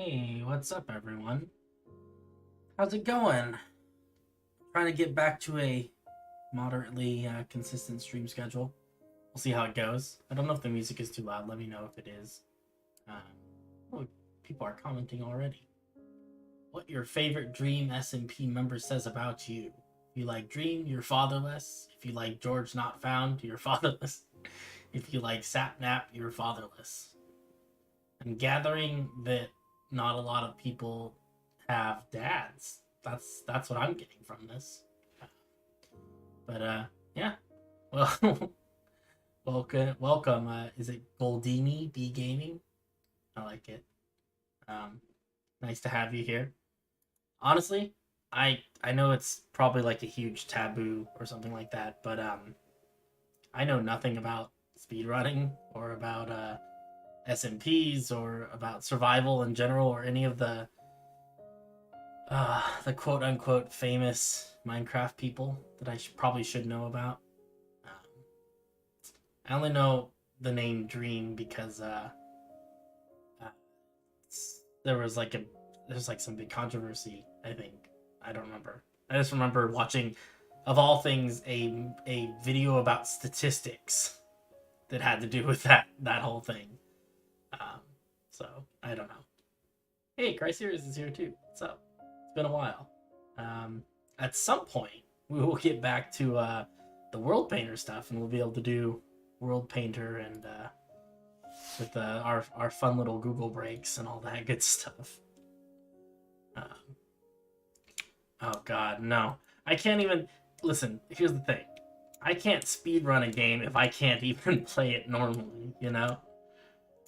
Hey, what's up, everyone? How's it going? Trying to get back to a moderately consistent stream schedule. We'll see how it goes. I don't know if the music is too loud. Let me know if it is. Um, oh, people are commenting already. What your favorite Dream SMP member says about you? If you like Dream, you're fatherless. If you like George Not Found, you're fatherless. If you like Sapnap, you're fatherless. I'm gathering that not a lot of people have dads. That's what I'm getting from this. But yeah. Well, welcome. Is it Goldini B Gaming? I like it. Um, nice to have you here. Honestly, I know it's probably like a huge taboo or something like that, but I know nothing about speedrunning or about SMPs or about survival in general or any of the quote unquote famous Minecraft people that I probably should know about. Um, I only know the name Dream because uh, there was like some big controversy. I think I don't remember. I just remember watching, of all things, a video about statistics that had to do with that whole thing. Um, so I don't know. Hey, Cryseries is here too. What's up? It's been a while. At some point, we will get back to the World Painter stuff, and we'll be able to do World Painter and with our fun little Google breaks and all that good stuff. Oh God, no! I can't even listen. Here's the thing: I can't speed run a game if I can't even play it normally. You know,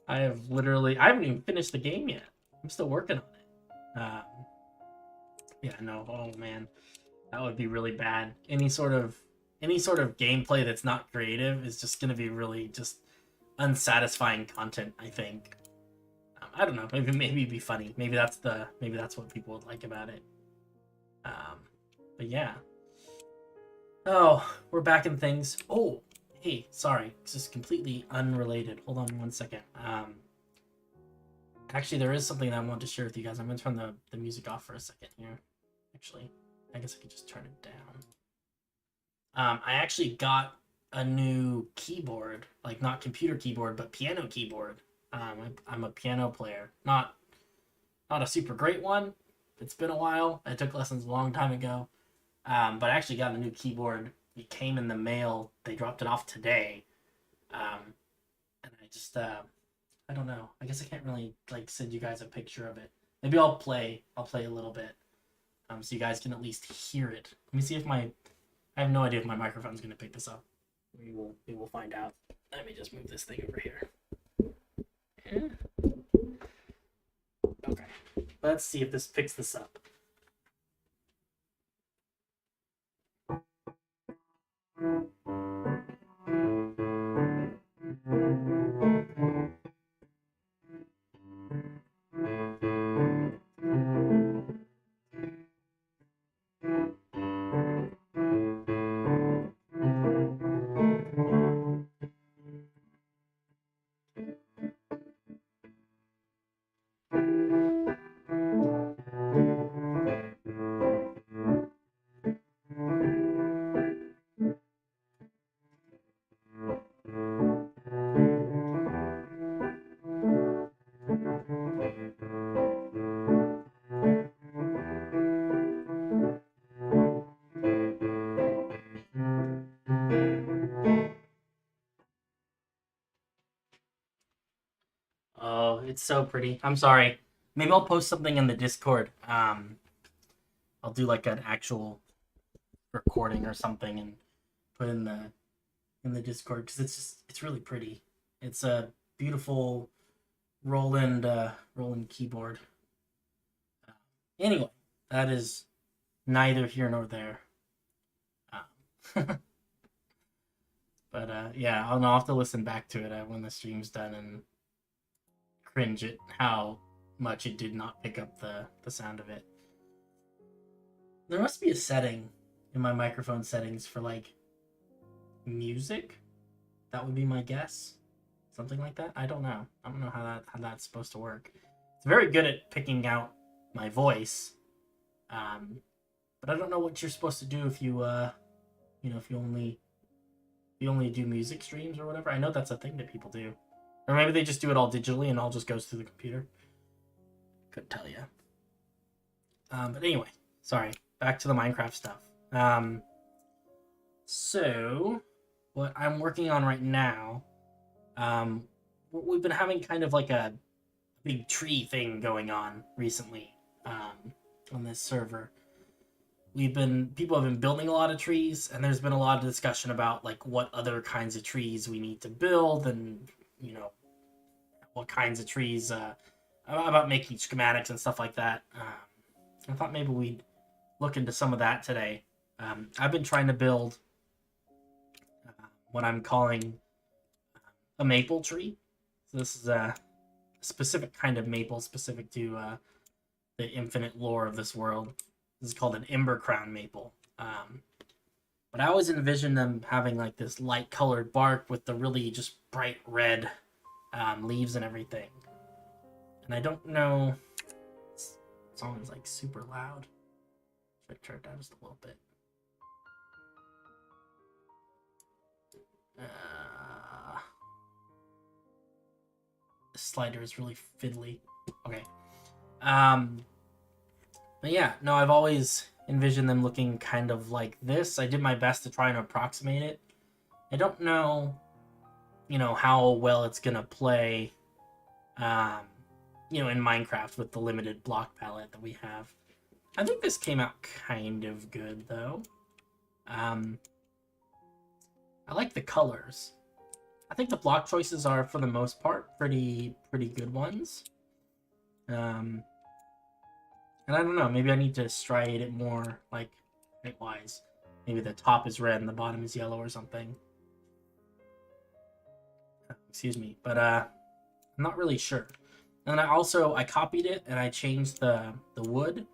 I haven't even finished the game yet. I'm still working on it. Yeah, no. Oh man, that would be really bad. Any sort of gameplay that's not creative is just gonna be really just unsatisfying content, I think. I don't know. Maybe it'd be funny. Maybe that's what people would like about it. Um, but yeah. Oh, we're back in things. Oh, hey, sorry. This is completely unrelated. Hold on one second. Actually, there is something that I want to share with you guys. I'm gonna turn the music off for a second here. Actually, I guess I could just turn it down. I actually got a new keyboard, like not computer keyboard, but piano keyboard. I'm a piano player, not a super great one. It's been a while. I took lessons a long time ago, but I actually got a new keyboard. It came in the mail. They dropped it off today, and I don't know. I guess I can't really like send you guys a picture of it. Maybe I'll play a little bit, so you guys can at least hear it. Let me see if I have no idea if my microphone's going to pick this up. We will find out. Let me just move this thing over here. Yeah. Okay. Let's see if this picks this up. Oh, it's so pretty. I'm sorry. Maybe I'll post something in the Discord. I'll do like an actual recording or something and put in the Discord because it's really pretty. It's a beautiful Roland keyboard. Anyway, that is neither here nor there. But yeah, I'll have to listen back to it when the stream's done and cringe at how much it did not pick up the sound of it. There must be a setting in my microphone settings for like music. That would be my guess. Something like that. I don't know how that's supposed to work. It's very good at picking out my voice. But I don't know what you're supposed to do if you if you only do music streams or whatever. I know that's a thing that people do. Or maybe they just do it all digitally and all just goes through the computer. Couldn't tell you. But anyway, sorry. Back to the Minecraft stuff. So, what I'm working on right now, we've been having kind of like a big tree thing going on recently on this server. People have been building a lot of trees, and there's been a lot of discussion about like what other kinds of trees we need to build, and what kinds of trees about making schematics and stuff like that. I thought maybe we'd look into some of that today. I've been trying to build what I'm calling a maple tree. So this is a specific kind of maple specific to the infinite lore of this world. This is called an Ember crown maple. But I always envisioned them having like this light colored bark with the really just bright red leaves and everything. And I don't know. This song is like super loud. Should I turn it down just a little bit? The slider is really fiddly. Okay. But yeah, no, I've always envisioned them looking kind of like this. I did my best to try and approximate it. I don't know, how well it's gonna play, in Minecraft with the limited block palette that we have. I think this came out kind of good, though. I like the colors. I think the block choices are, for the most part, pretty good ones. And I don't know, maybe I need to striate it more, like, height-wise. Maybe the top is red and the bottom is yellow or something. Excuse me, but I'm not really sure. And I copied it and I changed the wood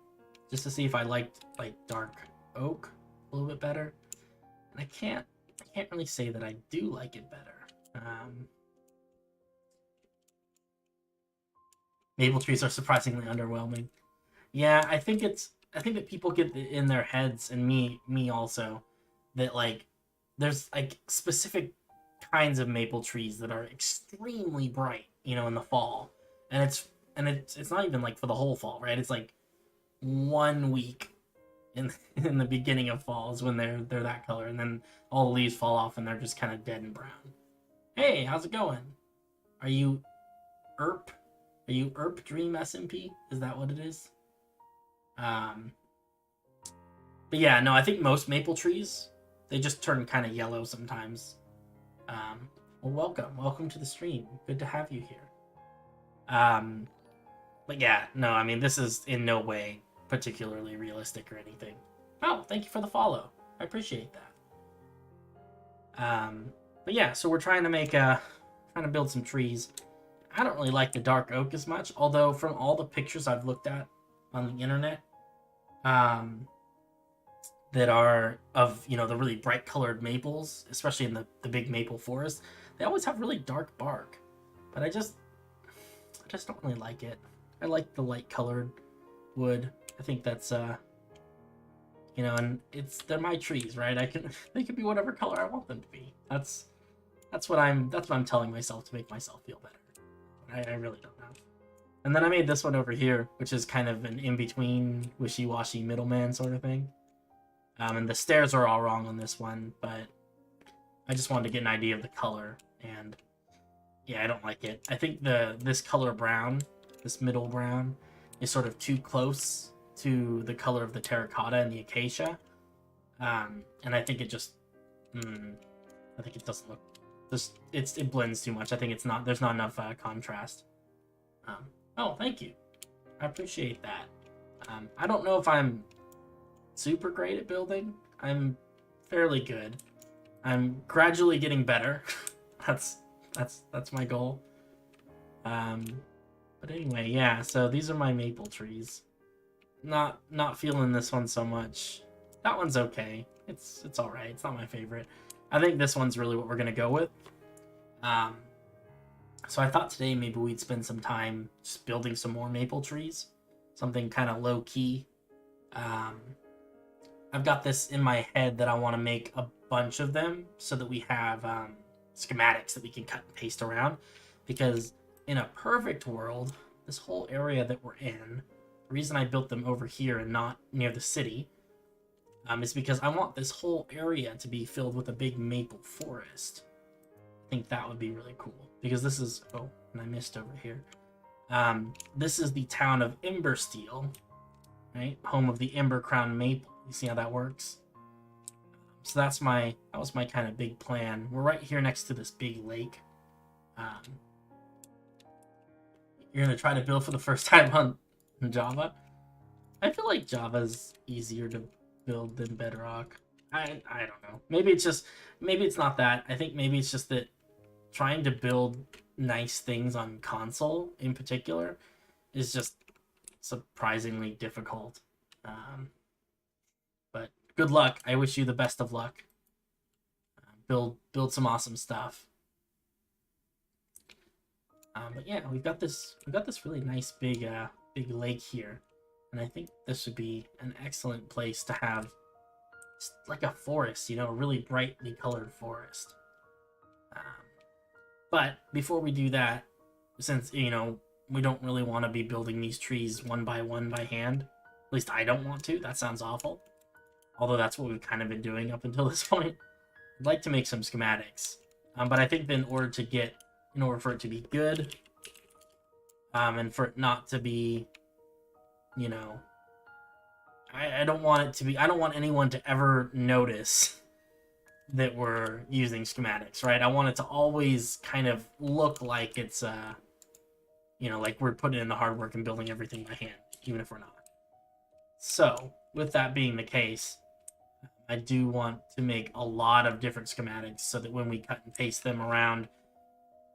just to see if I liked like dark oak a little bit better. And I can't really say that I do like it better. Maple trees are surprisingly underwhelming. Yeah, I think that people get in their heads, and me also, that like there's like specific kinds of maple trees that are extremely bright, in the fall. And it's not even like for the whole fall, right? It's like 1 week in the beginning of fall is when they're that color, and then all the leaves fall off and they're just kind of dead and brown. Hey, how's it going? Are you ERP? Are you ERP Dream SMP? Is that what it is? But yeah, no, I think most maple trees, they just turn kind of yellow sometimes. Well, welcome to the stream. Good to have you here. But yeah, no, I mean, this is in no way particularly realistic or anything. Oh, thank you for the follow. I appreciate that. But yeah, so we're trying to build some trees. I don't really like the dark oak as much, although from all the pictures I've looked at on the internet, that are of, the really bright colored maples, especially in the big maple forest, they always have really dark bark. But I just don't really like it. I like the light colored wood. I think that's and they're my trees, right? They can be whatever color I want them to be. That's what I'm telling myself to make myself feel better. I really don't know. And then I made this one over here, which is kind of an in-between, wishy-washy middleman sort of thing. And the stairs are all wrong on this one, but I just wanted to get an idea of the color, and yeah, I don't like it. I think this color brown, this middle brown, is sort of too close to the color of the terracotta and the acacia. And I think it just, I think it doesn't look, it blends too much. I think there's not enough contrast. Oh, thank you. I appreciate that. I don't know if I'm super great at building. I'm fairly good. I'm gradually getting better. That's my goal. But anyway, yeah, so these are my maple trees. Not feeling this one so much. That one's okay. It's all right. It's not my favorite. I think this one's really what we're gonna go with. So I thought today maybe we'd spend some time just building some more maple trees. Something kind of low-key. I've got this in my head that I want to make a bunch of them so that we have schematics that we can cut and paste around. Because in a perfect world, this whole area that we're in, the reason I built them over here and not near the city, is because I want this whole area to be filled with a big maple forest. I think that would be really cool. Because this is... Oh, and I missed over here. This is the town of Ember, right? Home of the Ember Crown Maple. You see how that works? So that was my kind of big plan. We're right here next to this big lake. You're gonna try to build for the first time on Java? I feel like Java's easier to build than Bedrock. I don't know. Maybe it's not that. I think maybe it's just that trying to build nice things on console in particular is just surprisingly difficult. But good luck. I wish you the best of luck. Build some awesome stuff. But yeah, we've got this really nice big lake here, and I think this would be an excellent place to have like a forest, a really brightly colored forest. But before we do that, since we don't really want to be building these trees one by hand, at least I don't want to. That sounds awful. Although that's what we've kind of been doing up until this point. I'd like to make some schematics. But I think that in order for it to be good, and for it not to be, I don't want anyone to ever notice that we're using schematics, right? I want it to always kind of look like it's, like we're putting in the hard work and building everything by hand, even if we're not. So, with that being the case, I do want to make a lot of different schematics so that when we cut and paste them around,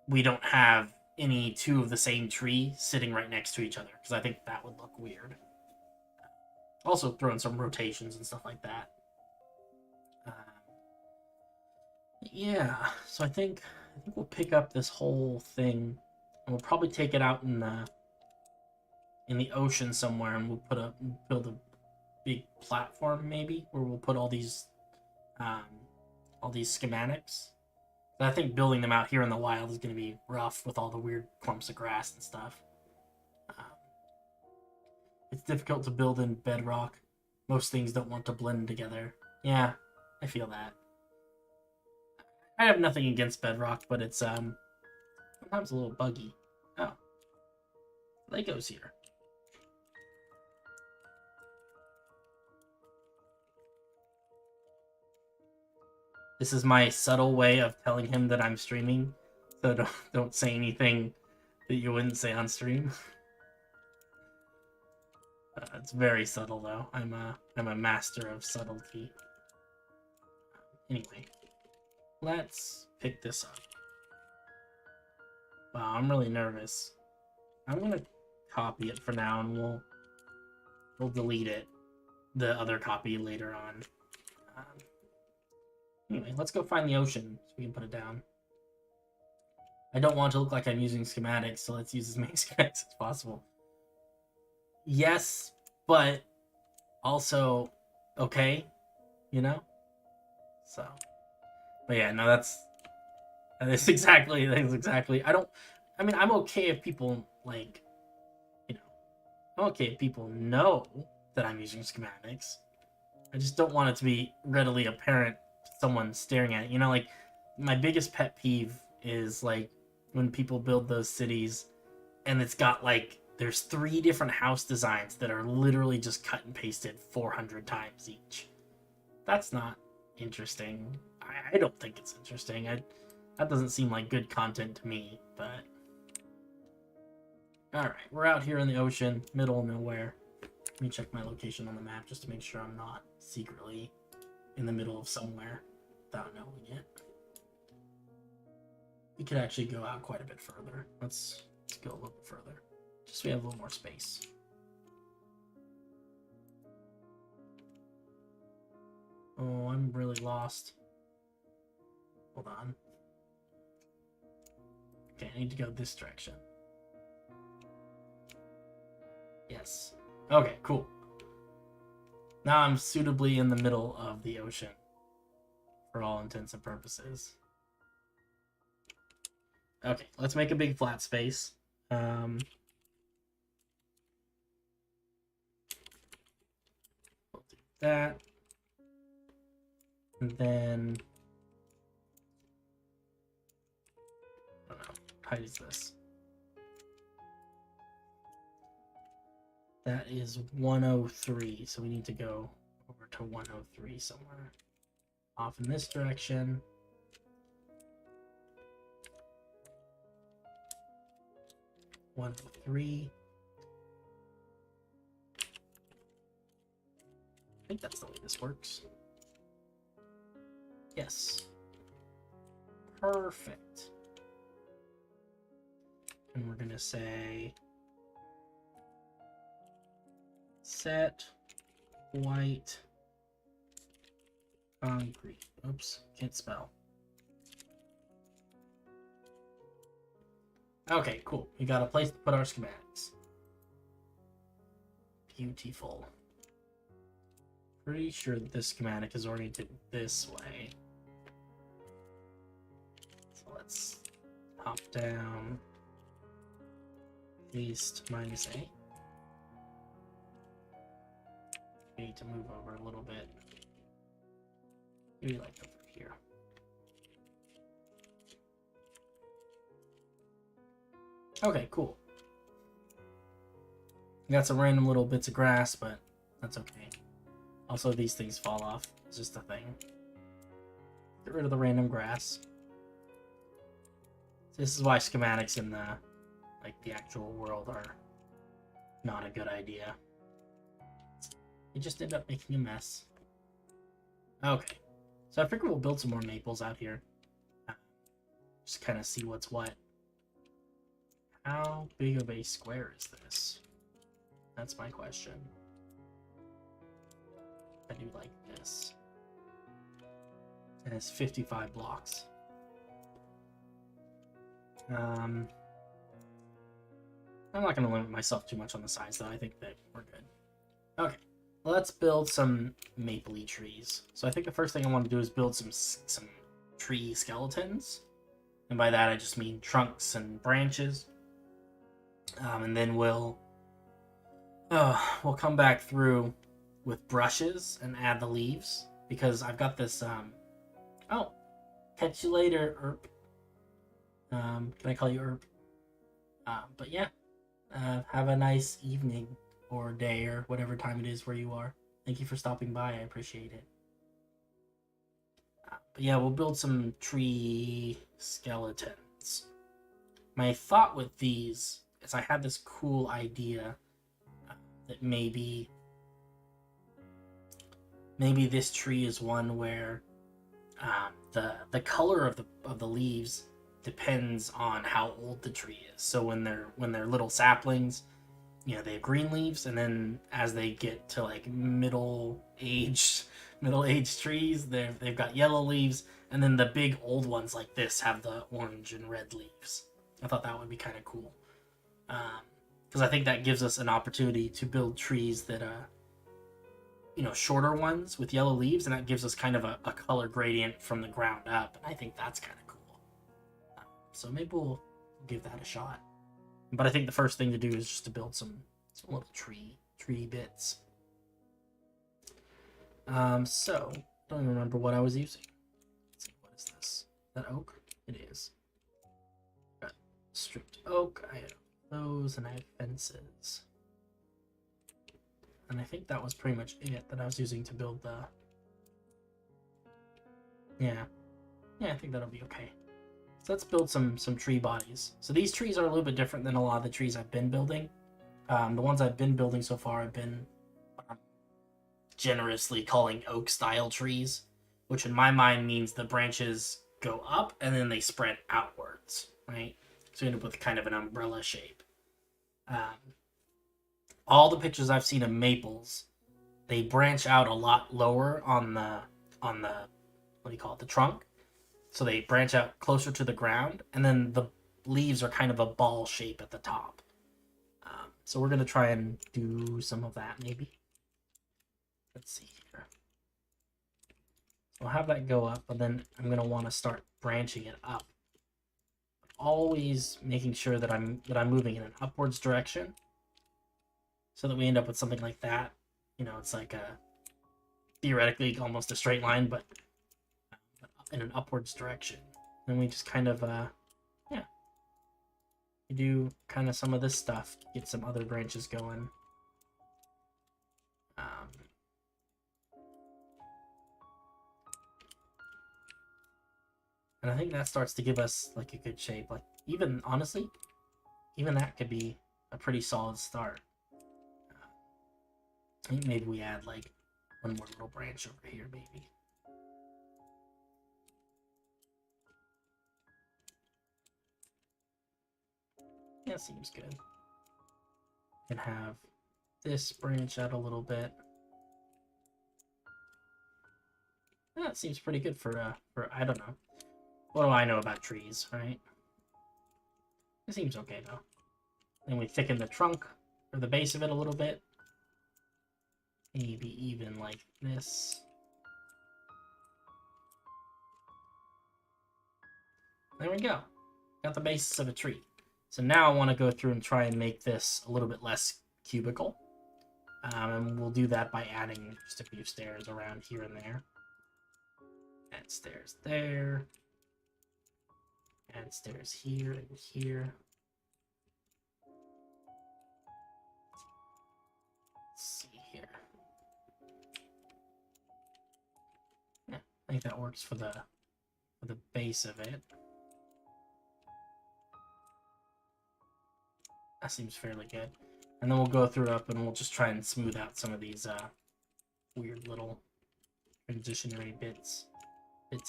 we don't have any two of the same tree sitting right next to each other, because I think that would look weird. Also throw in some rotations and stuff like that. Yeah, so I think we'll pick up this whole thing, and we'll probably take it out in the ocean somewhere, and we'll build a big platform maybe where we'll put all these schematics. But I think building them out here in the wild is going to be rough with all the weird clumps of grass and stuff. It's difficult to build in Bedrock. Most things don't want to blend together. Yeah, I feel that. I have nothing against Bedrock, but it's sometimes a little buggy. Oh, Lego's here. This is my subtle way of telling him that I'm streaming, so don't say anything that you wouldn't say on stream. It's very subtle, though. I'm a master of subtlety. Anyway, let's pick this up. Wow, I'm really nervous. I'm gonna copy it for now, and we'll delete it, the other copy later on. Anyway, let's go find the ocean so we can put it down. I don't want to look like I'm using schematics, so let's use as many schematics as possible. Yes, but also okay, So, but yeah, no, that's exactly. I'm okay if people I'm okay if people know that I'm using schematics. I just don't want it to be readily apparent to someone staring at it. My biggest pet peeve is when people build those cities and it's got there's 3 different house designs that are literally just cut and pasted 400 times each. That's not interesting. I don't think it's interesting. That doesn't seem like good content to me, but... Alright, we're out here in the ocean, middle of nowhere. Let me check my location on the map just to make sure I'm not secretly in the middle of somewhere without knowing it. We could actually go out quite a bit further. Let's go a little bit further. Just so we have a little more space. Oh, I'm really lost. Hold on. Okay, I need to go this direction. Yes. Okay, cool. Now I'm suitably in the middle of the ocean for all intents and purposes. Okay, let's make a big flat space. We'll do that. And then, I don't know, how is this? That is 103, so we need to go over to 103 somewhere. Off in this direction. One, 3. I think that's the way this works. Yes. Perfect. And we're gonna say set white concrete. Oops, can't spell. Okay, cool. We got a place to put our schematics. Beautiful. Pretty sure that this schematic is oriented this way. So let's hop down east minus A. We need to move over a little bit. Maybe like over here. Okay, cool. Got some random little bits of grass, but that's okay. Also, these things fall off. It's just a thing. Get rid of the random grass. This is why schematics in the actual world are not a good idea. You just end up making a mess. Okay. So I figure we'll build some more maples out here. Just kind of see what's what. How big of a square is this? That's my question. I do like this. It has 55 blocks. I'm not going to limit myself too much on the size, though. I think that we're good. Okay, let's build some mapley trees. So I think the first thing I want to do is build some tree skeletons. And by that, I just mean trunks and branches. And then we'll come back through with brushes and add the leaves, because I've got this oh, catch you later, Erp. Can I call you Erp? But yeah, have a nice evening or day or whatever time it is where you are. Thank you for stopping by. I appreciate it. But yeah, we'll build some tree skeletons. My thought with these is I had this cool idea that maybe this tree is one where the color of the leaves depends on how old the tree is. So when they're little saplings, you know, they have green leaves, and then as they get to like middle-aged trees, they've got yellow leaves, and then the big old ones like this have the orange and red leaves. I thought that would be kind of cool. Because I think that gives us an opportunity to build trees that shorter ones with yellow leaves, and that gives us kind of a color gradient from the ground up, and I think that's kind of cool. So maybe we'll give that a shot. But I think the first thing to do is just to build some little tree bits. So don't even remember what I was using. Let's see, what is this? Is that oak? It is. Got stripped oak. I have those, and I have fences. And I think that was pretty much it that I was using to build the... Yeah, I think that'll be okay. So let's build some tree bodies. So these trees are a little bit different than a lot of the trees I've been building. The ones I've been building so far have been generously calling oak-style trees, which in my mind means the branches go up and then they spread outwards, right? So you end up with kind of an umbrella shape. All the pictures I've seen of maples, they branch out a lot lower on the what do you call it, the trunk. So they branch out closer to the ground, and then the leaves are kind of a ball shape at the top. So we're gonna try and do some of that maybe. Let's see here. So I'll have that go up, but then I'm gonna want to start branching it up. Always making sure that I'm moving in an upwards direction, so that we end up with something like that. You know, it's like a theoretically almost a straight line, but in an upwards direction. Then we just kind of yeah, we do kind of some of this stuff, get some other branches going. And I think that starts to give us like a good shape. Like even honestly, even that could be a pretty solid start. I think maybe we add like one more little branch over here, maybe. Yeah, seems good. And have this branch out a little bit. That seems pretty good for I don't know. What do I know about trees, right? It seems okay though. Then we thicken the trunk or the base of it a little bit. Maybe even like this. There we go. Got the basis of a tree. So now I want to go through and try and make this a little bit less cubical. And we'll do that by adding just a few stairs around here and there. Add stairs there. Add stairs here and here. Let's see here. Yeah, I think that works for the base of it. That seems fairly good. And then we'll go through up and we'll just try and smooth out some of these weird little transitionary bits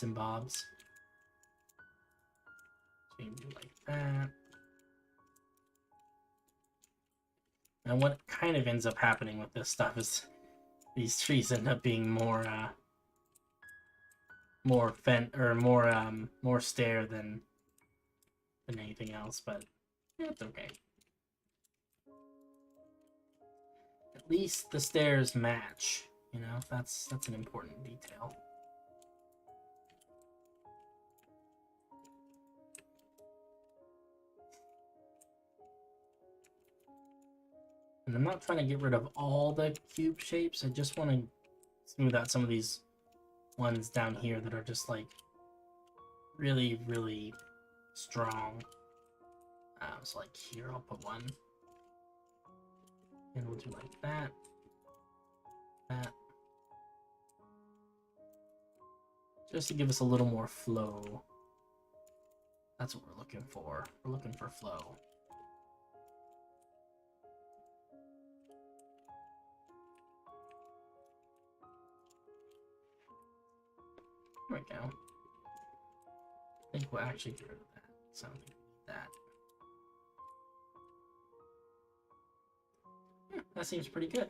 and bobs. So you can do like that. And what kind of ends up happening with this stuff is these trees end up being more stair than anything else, but yeah, it's okay. At least the stairs match, you know, that's an important detail. And I'm not trying to get rid of all the cube shapes. I just want to smooth out some of these ones down here that are just like really, really strong. So like here, I'll put one. And we'll do like that. That. Just to give us a little more flow. That's what we're looking for. We're looking for flow. There we go. I think we'll actually get rid of that. So we need that. Yeah, that seems pretty good.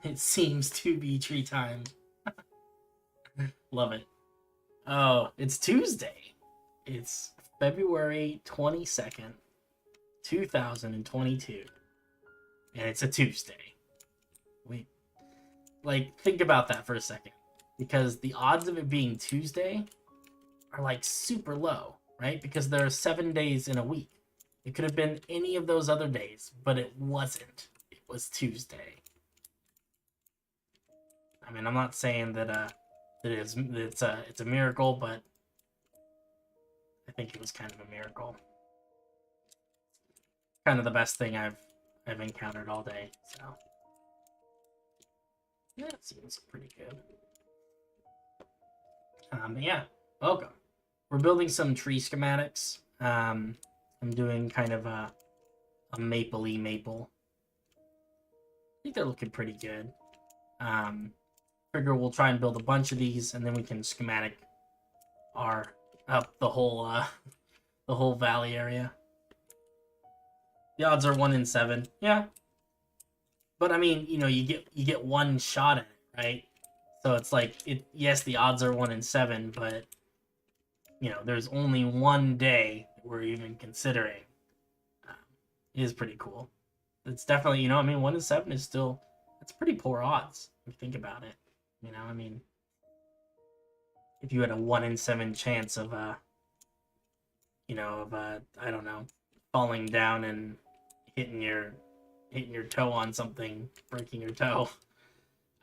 It seems to be tree time. Love it. Oh, it's Tuesday. It's February 22nd, 2022. And it's a Tuesday. Like, think about that for a second. Because the odds of it being Tuesday are, like, super low, right? Because there are 7 days in a week. It could have been any of those other days, but it wasn't. It was Tuesday. I mean, I'm not saying that it's a miracle, but I think it was kind of a miracle. Kind of the best thing I've encountered all day, so that seems pretty good. Yeah, welcome. We're building some tree schematics. I'm doing kind of a mapley maple. I think they're looking pretty good. Figure we'll try and build a bunch of these, and then we can schematic up the whole valley area. The odds are 1 in 7. Yeah, but I mean, you know, you get one shot at it, right? So it's like yes, the odds are 1 in 7, but you know, there's only one day that we're even considering is pretty cool. It's definitely, you know, I mean, 1 in 7 is still, it's pretty poor odds if you think about it. You know, I mean, if you had a 1 in 7 chance of, you know, of, I don't know, falling down and hitting your toe on something, breaking your toe,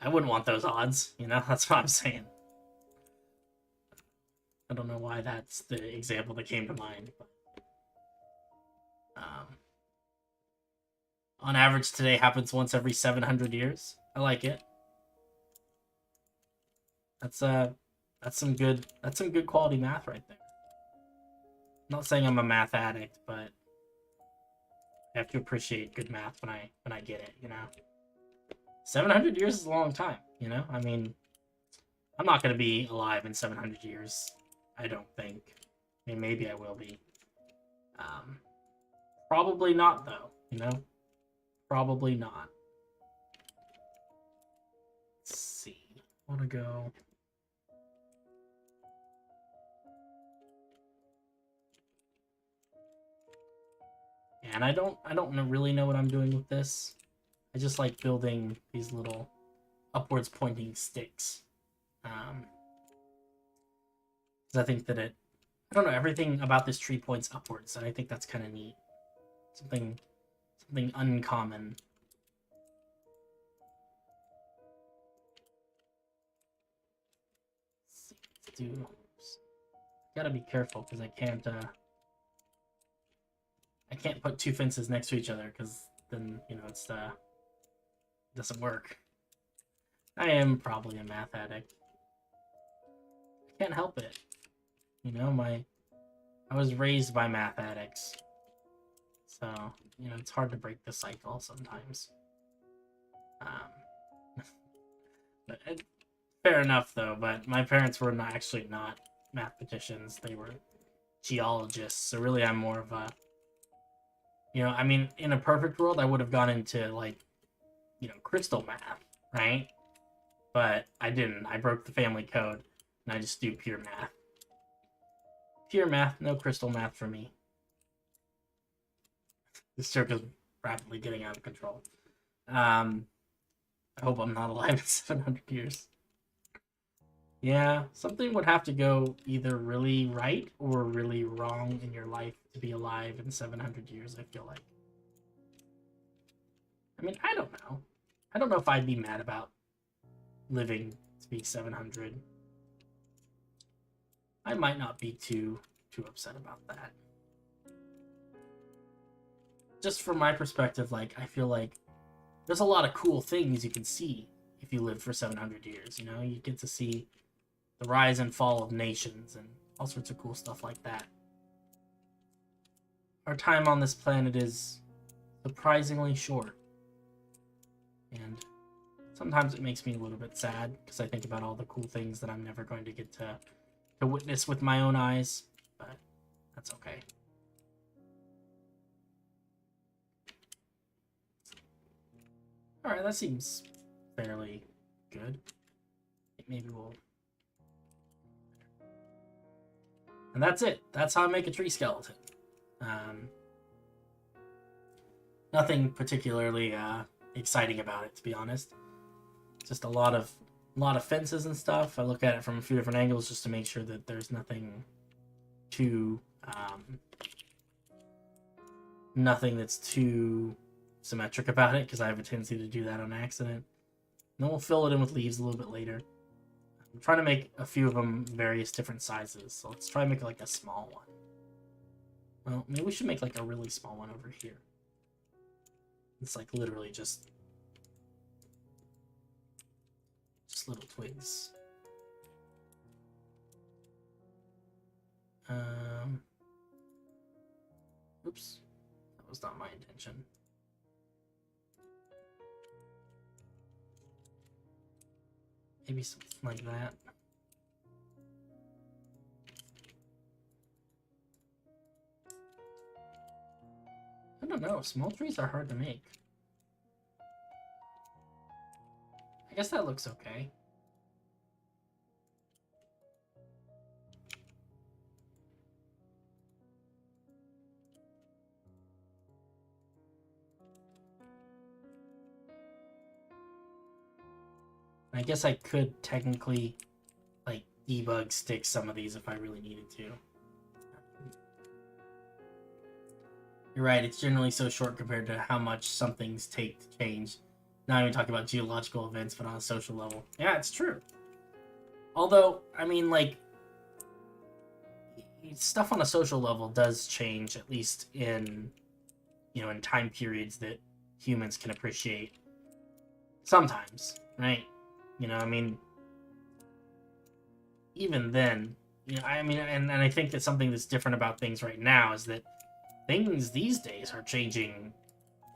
I wouldn't want those odds, you know, that's what I'm saying. I don't know why that's the example that came to mind, but on average today happens once every 700 years. I like it. That's some good quality math right there. I'm not saying I'm a math addict, but I have to appreciate good math when I get it, you know. 700 years is a long time, you know? I mean, I'm not going to be alive in 700 years, I don't think. I mean, maybe I will be. Probably not, though, you know? Probably not. Let's see. I want to go... And I don't really know what I'm doing with this. I just like building these little upwards pointing sticks. Because I think that I don't know, everything about this tree points upwards, and I think that's kind of neat. Something uncommon. Let's do. Gotta be careful because I can't put 2 fences next to each other because then, you know, it's doesn't work. I am probably a math addict. I can't help it. You know, I was raised by math addicts. So, you know, it's hard to break the cycle sometimes. But fair enough though, but my parents were actually not mathematicians. They were geologists. So really I'm more of a, you know, I mean, in a perfect world, I would have gone into, like, you know, crystal math, right? But I didn't. I broke the family code, and I just do pure math. Pure math, no crystal math for me. This joke is rapidly getting out of control. I hope I'm not alive in 700 years. Yeah, something would have to go either really right or really wrong in your life to be alive in 700 years, I feel like. I mean, I don't know. I don't know if I'd be mad about living to be 700. I might not be too upset about that. Just from my perspective, like, I feel like there's a lot of cool things you can see if you live for 700 years, you know? You get to see the rise and fall of nations and all sorts of cool stuff like that. Our time on this planet is surprisingly short. And sometimes it makes me a little bit sad because I think about all the cool things that I'm never going to get to witness with my own eyes, but that's okay. Alright, that seems fairly good. Maybe we'll... And that's it. That's how I make a tree skeleton. Nothing particularly exciting about it, to be honest. Just a lot of fences and stuff. I look at it from a few different angles just to make sure that there's nothing too nothing that's too symmetric about it, because I have a tendency to do that on accident. And then we'll fill it in with leaves a little bit later. I'm trying to make a few of them various different sizes, so let's try and make like a small one. Well, maybe we should make like a really small one over here. It's like literally just little twigs. Oops, that was not my intention. Maybe something like that. I don't know, small trees are hard to make. I guess that looks okay. I guess I could technically, like, debug stick some of these if I really needed to. You're right, it's generally so short compared to how much some things take to change. Not even talking about geological events, but on a social level. Yeah, it's true. Although, I mean, like, stuff on a social level does change, at least in, you know, in time periods that humans can appreciate. Sometimes, right? You know, I mean, even then, you know, I mean, and I think that something that's different about things right now is that things these days are changing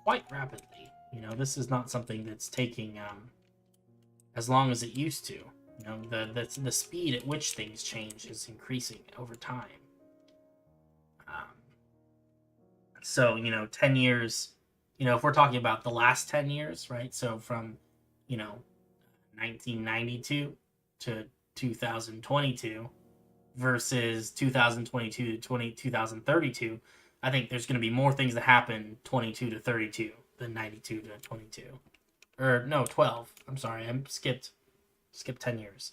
quite rapidly. You know, this is not something that's taking as long as it used to. You know, the speed at which things change is increasing over time. So, you know, 10 years, you know, if we're talking about the last 10 years, right? So from, you know, 1992 to 2022 versus 2022 to 2032, I think there's going to be more things that happen 22 to 32 than 92 to 22. Or no, 12. I'm sorry, I skipped 10 years.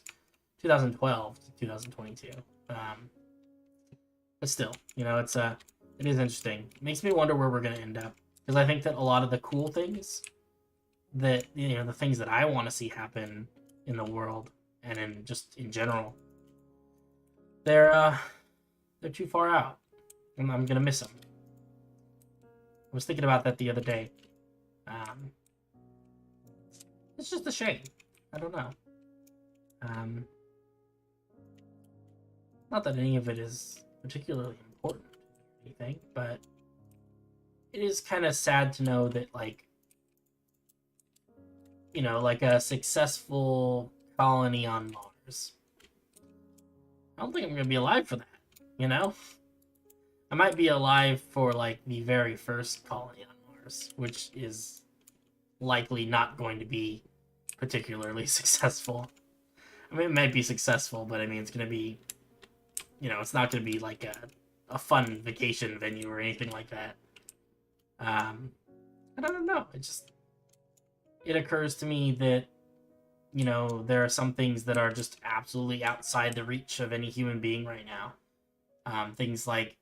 2012 to 2022. But still, you know, it is interesting. It makes me wonder where we're going to end up. Because I think that a lot of the cool things that, you know, the things that I want to see happen in the world and in general, they're too far out. And I'm going to miss them. I was thinking about that the other day. It's just a shame. I don't know. Not that any of it is particularly important or anything, but it is kind of sad to know that, like, you know, like a successful colony on Mars. I don't think I'm going to be alive for that, you know? I might be alive for, like, the very first colony on Mars, which is likely not going to be particularly successful. I mean, it might be successful, but I mean, it's going to be, you know, it's not going to be like a fun vacation venue or anything like that. I don't know. It occurs to me that, you know, there are some things that are just absolutely outside the reach of any human being right now. Things like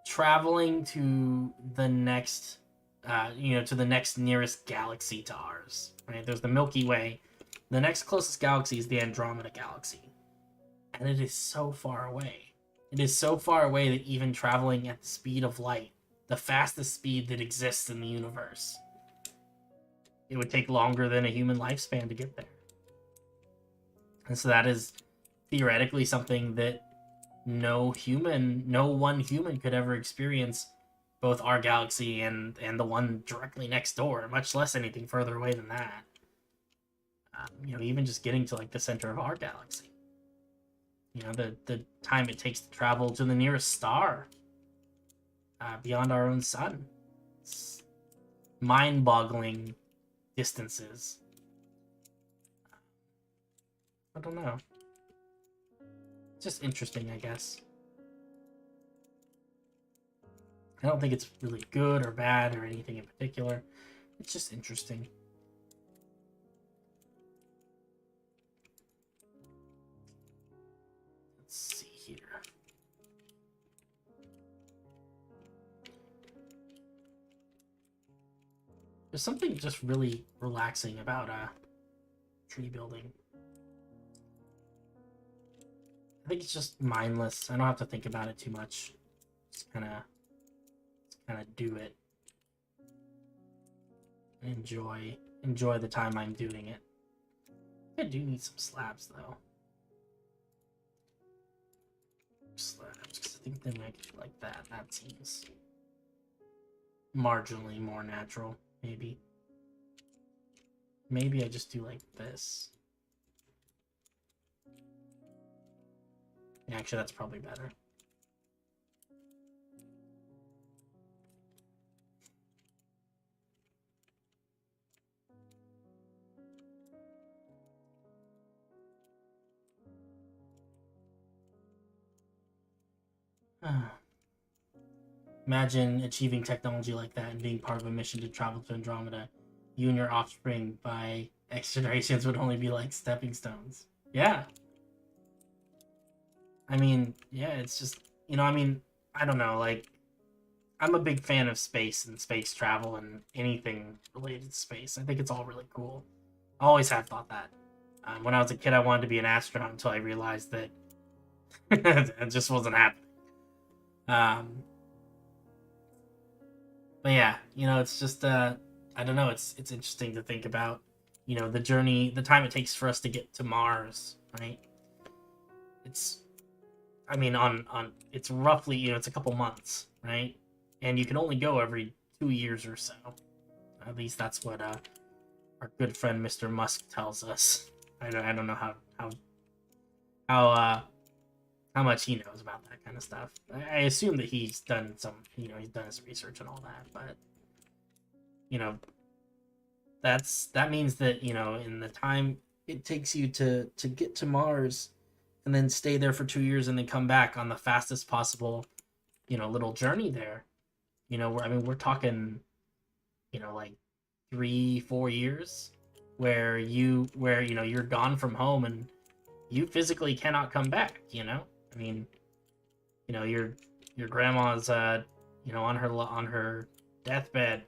traveling to the next, you know, to the next nearest galaxy to ours. Right? There's the Milky Way. The next closest galaxy is the Andromeda Galaxy. And it is so far away. It is so far away that even traveling at the speed of light, the fastest speed that exists in the universe, it would take longer than a human lifespan to get there. And so that is theoretically something that no one human could ever experience, both our galaxy and the one directly next door, much less anything further away than that. You know, even just getting to, like, the center of our galaxy. You know, the time it takes to travel to the nearest star beyond our own sun. It's mind-boggling distances. I don't know. It's just interesting, I guess. I don't think it's really good or bad or anything in particular. It's just interesting. Let's see here. There's something just really relaxing about tree building. I think it's just mindless. I don't have to think about it too much. Just kind of do it. Enjoy the time I'm doing it. I do need some slabs though. Slabs, because I think they might be like that. That seems marginally more natural, maybe. Maybe I just do like this. Yeah, actually, that's probably better. Imagine achieving technology like that and being part of a mission to travel to Andromeda. You and your offspring, by X generations would only be like stepping stones. Yeah. I mean, yeah, it's just, I mean, I don't know, like, I'm a big fan of space and space travel and anything related to space. I think it's all really cool. I always have thought that. When I was a kid, I wanted to be an astronaut until I realized that it just wasn't happening. But yeah, it's just I don't know. It's interesting to think about, the journey, the time it takes for us to get to Mars, right? It's, I mean, on it's roughly, it's a couple months, right? And you can only go every 2 years or so. At least that's what our good friend Mr. Musk tells us. I don't know how much he knows about that kind of stuff. I assume that he's done some, he's done his research and all that, but you know, that means that, in the time it takes you to get to Mars and then stay there for 2 years and then come back on the fastest possible, little journey there. We're talking, like 3-4 years where you're gone from home and you physically cannot come back. I mean, your grandma's on her deathbed.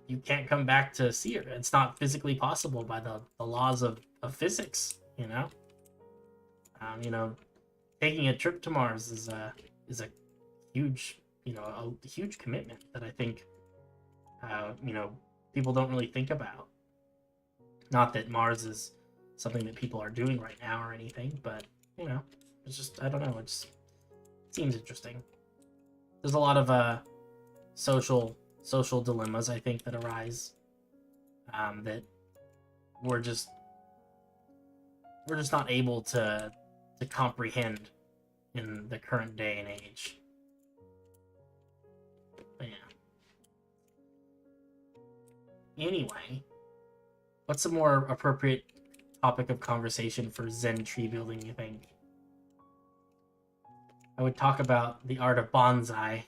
You can't come back to see her. It's not physically possible by the laws of physics. Taking a trip to Mars is a huge a huge commitment that I think people don't really think about. Not that Mars is something that people are doing right now or anything, but it's just, I don't know, it just seems interesting. There's a lot of social dilemmas, I think, that arise that we're just not able to comprehend in the current day and age. But yeah. Anyway, what's a more appropriate topic of conversation for Zen tree building, you think? I would talk about the art of bonsai,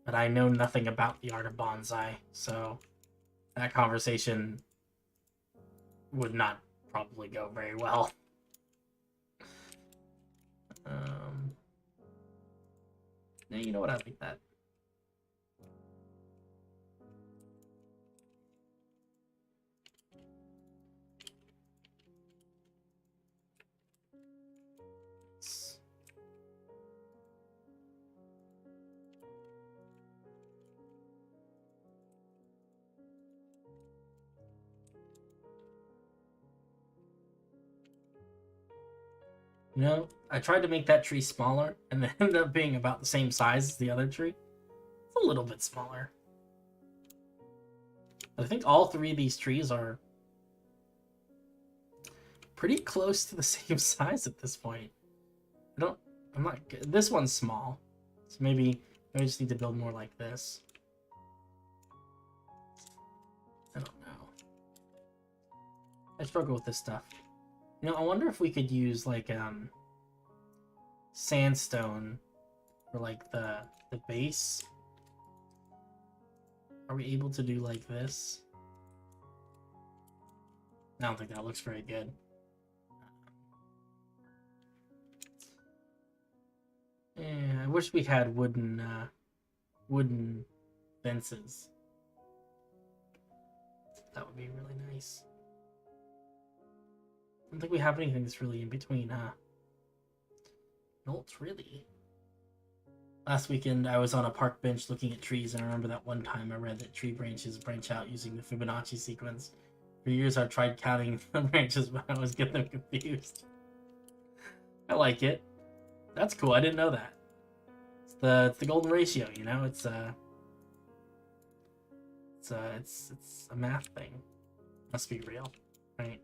but I know nothing about the art of bonsai, so that conversation would not probably go very well. Yeah, you know what, I like that. I tried to make that tree smaller, and it ended up being about the same size as the other tree. It's a little bit smaller. But I think all three of these trees are pretty close to the same size at this point. This one's small, so maybe I just need to build more like this. I don't know. I struggle with this stuff. I wonder if we could use like sandstone for like the base. Are we able to do like this? I don't think that looks very good. Yeah, I wish we had wooden fences. That would be really nice. I don't think we have anything that's really in between, huh? No, it's really. Last weekend, I was on a park bench looking at trees, and I remember that one time I read that tree branches branch out using the Fibonacci sequence. For years, I've tried counting the branches, but I always get them confused. I like it. That's cool. I didn't know that. It's the golden ratio, It's a math thing. Must be real, right?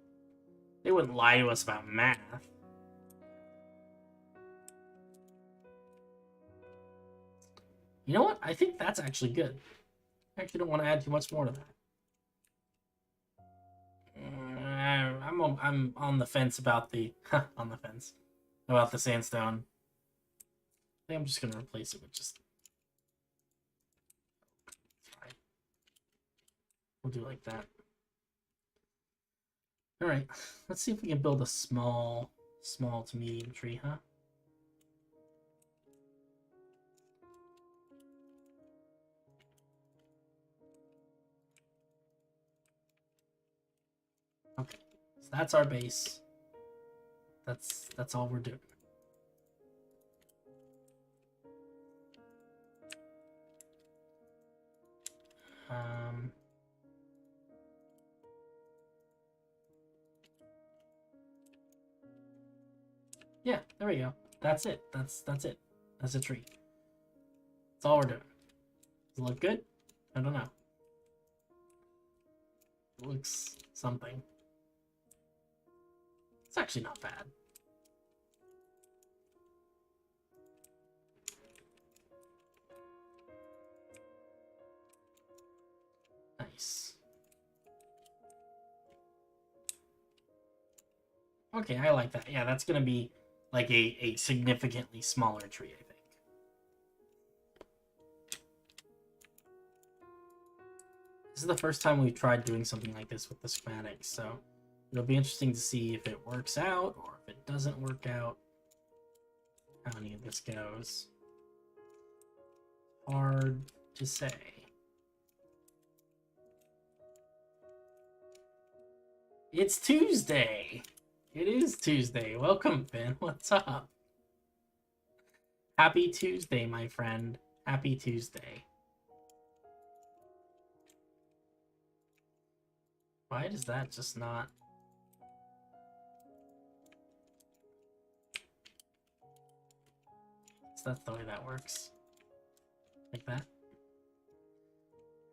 They wouldn't lie to us about math. You know what? I think that's actually good. I actually don't want to add too much more to that. I'm on the fence about the about the sandstone. I think I'm just gonna replace it with just. Fine. We'll do like that. Alright, let's see if we can build a small to medium tree, huh? Okay, so that's our base. That's all we're doing. Yeah, there we go. That's it. That's it. That's a tree. That's all we're doing. Does it look good? I don't know. It looks something. It's actually not bad. Nice. Okay, I like that. Yeah, that's gonna be like a significantly smaller tree, I think. This is the first time we've tried doing something like this with the schematics, so it'll be interesting to see if it works out or if it doesn't work out. How any of this goes. Hard to say. It's Tuesday! It is Tuesday. Welcome, Finn. What's up? Happy Tuesday, my friend. Happy Tuesday. Why does that just not... So that's the way that works. Like that.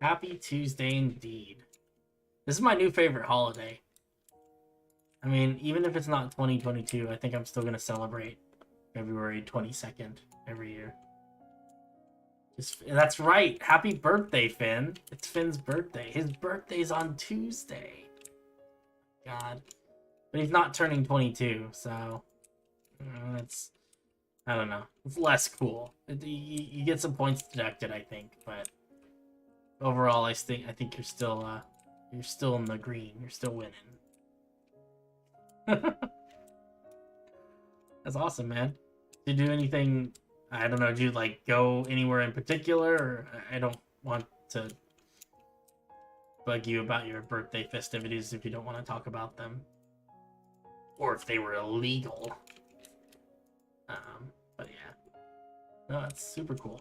Happy Tuesday indeed. This is my new favorite holiday. I mean, even if it's not 2022, I think I'm still going to celebrate February 22nd every year. That's right. Happy birthday, Finn. It's Finn's birthday. His birthday's on Tuesday. God. But he's not turning 22, so... That's... I don't know. It's less cool. You get some points deducted, I think, but... Overall, I think you're still in the green. You're still winning. That's awesome, man. Did you do anything... I don't know, do you, like, go anywhere in particular? Or I don't want to bug you about your birthday festivities if you don't want to talk about them. Or if they were illegal. But yeah. No, it's super cool.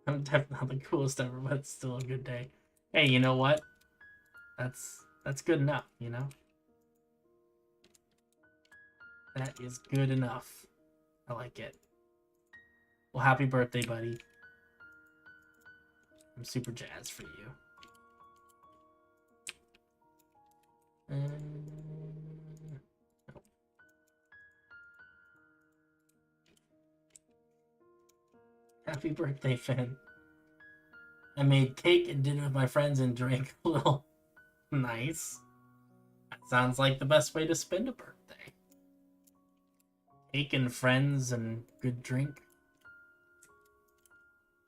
I'm definitely not the coolest ever, but it's still a good day. Hey, you know what? That's good enough, you know? That is good enough. I like it. Well, happy birthday, buddy. I'm super jazzed for you. Nope. Happy birthday, Finn. I made cake and dinner with my friends and drank a little. Nice. That sounds like the best way to spend a birthday. Cake and friends and good drink.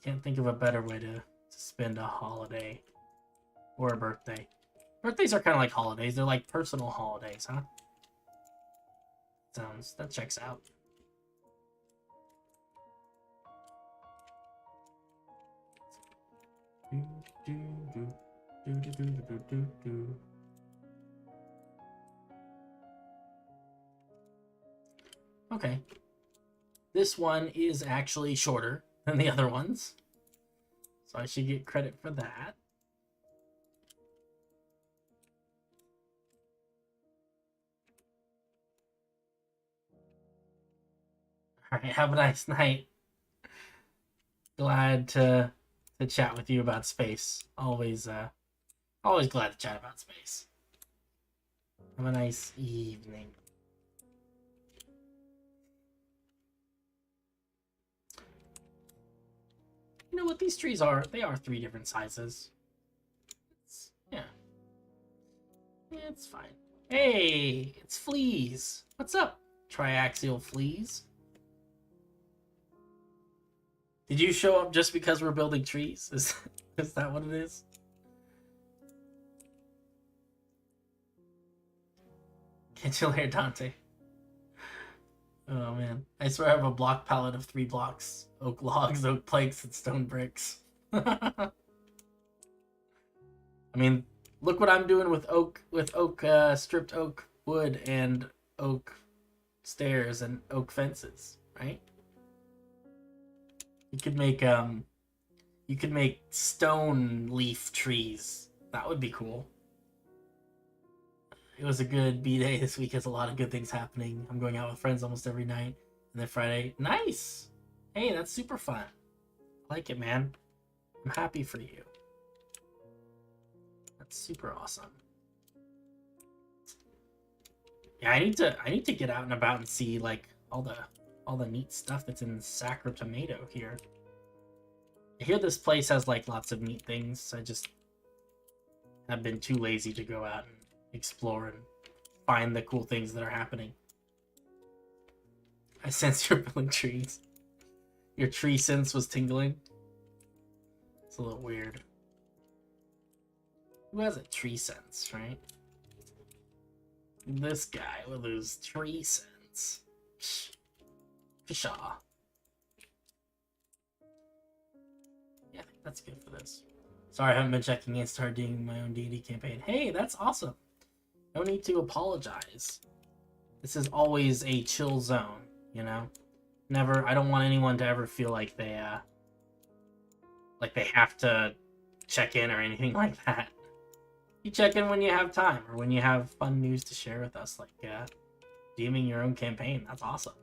Can't think of a better way to spend a holiday or a birthday. Birthdays are kind of like holidays. They're like personal holidays, huh? That checks out. Okay. This one is actually shorter than the other ones. So I should get credit for that. Alright, have a nice night. Glad to chat with you about space. Always glad to chat about space. Have a nice evening. You know what these trees are? They are 3 different sizes. Yeah, it's fine. Hey, it's fleas. What's up, triaxial fleas? Did you show up just because we're building trees? Is that what it is? Can't you layer Dante? Oh man. I swear I have a block palette of 3 blocks. Oak logs, oak planks, and stone bricks. I mean, look what I'm doing with stripped oak wood and oak stairs and oak fences, right? You could make stone leaf trees. That would be cool. It was a good B-day this week. Has a lot of good things happening. I'm going out with friends almost every night. And then Friday, nice. Hey, that's super fun. I like it, man. I'm happy for you. That's super awesome. Yeah, I need to get out and about and see like all the neat stuff that's in Sacro Tomato here. I hear this place has like lots of neat things. I just have been too lazy to go out and explore and find the cool things that are happening. I sense you're building trees. Your tree sense was tingling. It's a little weird. Who has a tree sense, right? This guy with his tree sense. Pshaw. Yeah, I think that's good for this. Sorry, I haven't been checking in. Started doing my own D&D campaign. Hey, that's awesome. No need to apologize. This is always a chill zone, you know? Never, I don't want anyone to ever feel like they have to check in or anything like that. You check in when you have time or when you have fun news to share with us, like DMing your own campaign. That's awesome.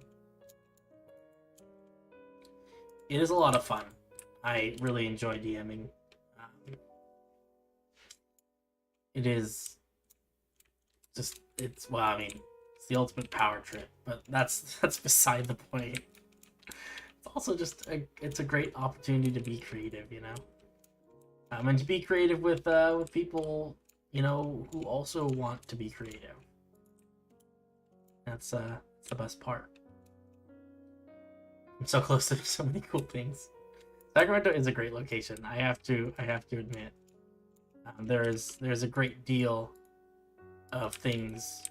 It is a lot of fun. I really enjoy DMing. It is just, it's the ultimate power trip, but that's beside the point. It's also just it's a great opportunity to be creative, you know, and to be creative with people, you know, who also want to be creative. That's the best part. I'm so close to so many cool things. Sacramento is a great location. I have to admit, there's a great deal of things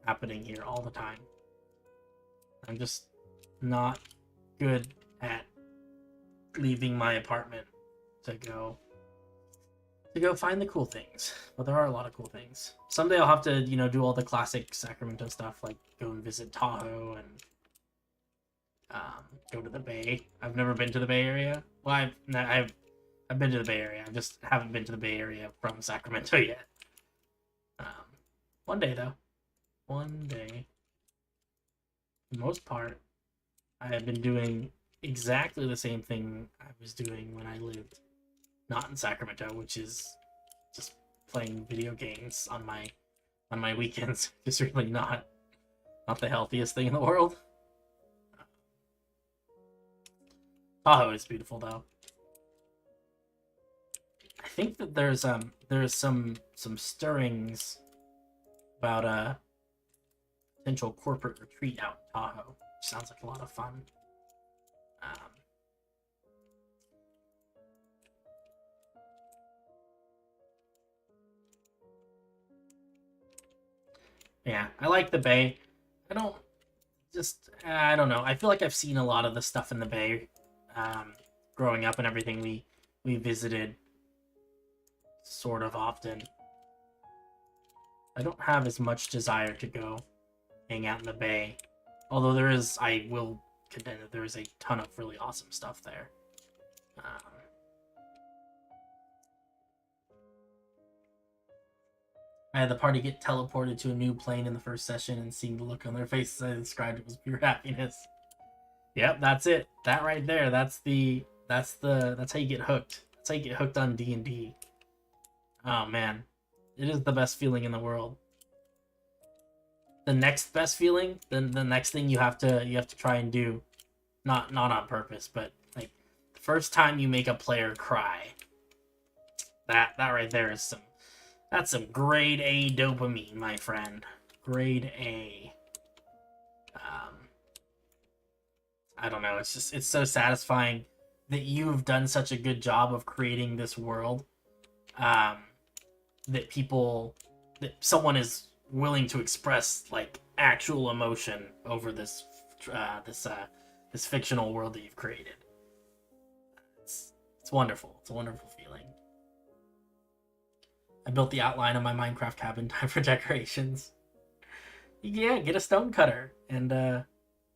happening here all the time. I'm just not good at leaving my apartment to go find the cool things, but there are a lot of cool things. Someday I'll have to, you know, do all the classic Sacramento stuff, like go and visit Tahoe and go to the Bay. I've never been to the Bay Area. Well, I've been to the Bay Area. I just haven't been to the Bay Area from Sacramento yet. One day though. One day. For the most part, I have been doing exactly the same thing I was doing when I lived not in Sacramento, which is just playing video games on my weekends. It's really not the healthiest thing in the world. Tahoe is beautiful though. I think that there's some stirrings about a potential corporate retreat out in Tahoe, which sounds like a lot of fun. Yeah, I like the Bay. I don't know. I feel like I've seen a lot of the stuff in the Bay growing up and everything. We visited sort of often. I don't have as much desire to go hang out in the Bay. Although I will contend that there is a ton of really awesome stuff there. I had the party get teleported to a new plane in the first session, and seeing the look on their faces I described it was pure happiness. Yep, that's it. That right there. That's how you get hooked. That's how you get hooked on D&D. Oh man, it is the best feeling in the world. The next best feeling, then the next thing you have to try and do, not on purpose, but like the first time you make a player cry. That right there is that's some grade A dopamine, my friend. Grade A. I don't know. It's so satisfying that you've done such a good job of creating this world. That someone is willing to express like actual emotion over this fictional world that you've created. It's wonderful. It's a wonderful feeling. I built the outline of my Minecraft cabin. Time for decorations. Yeah, get a stone cutter. And I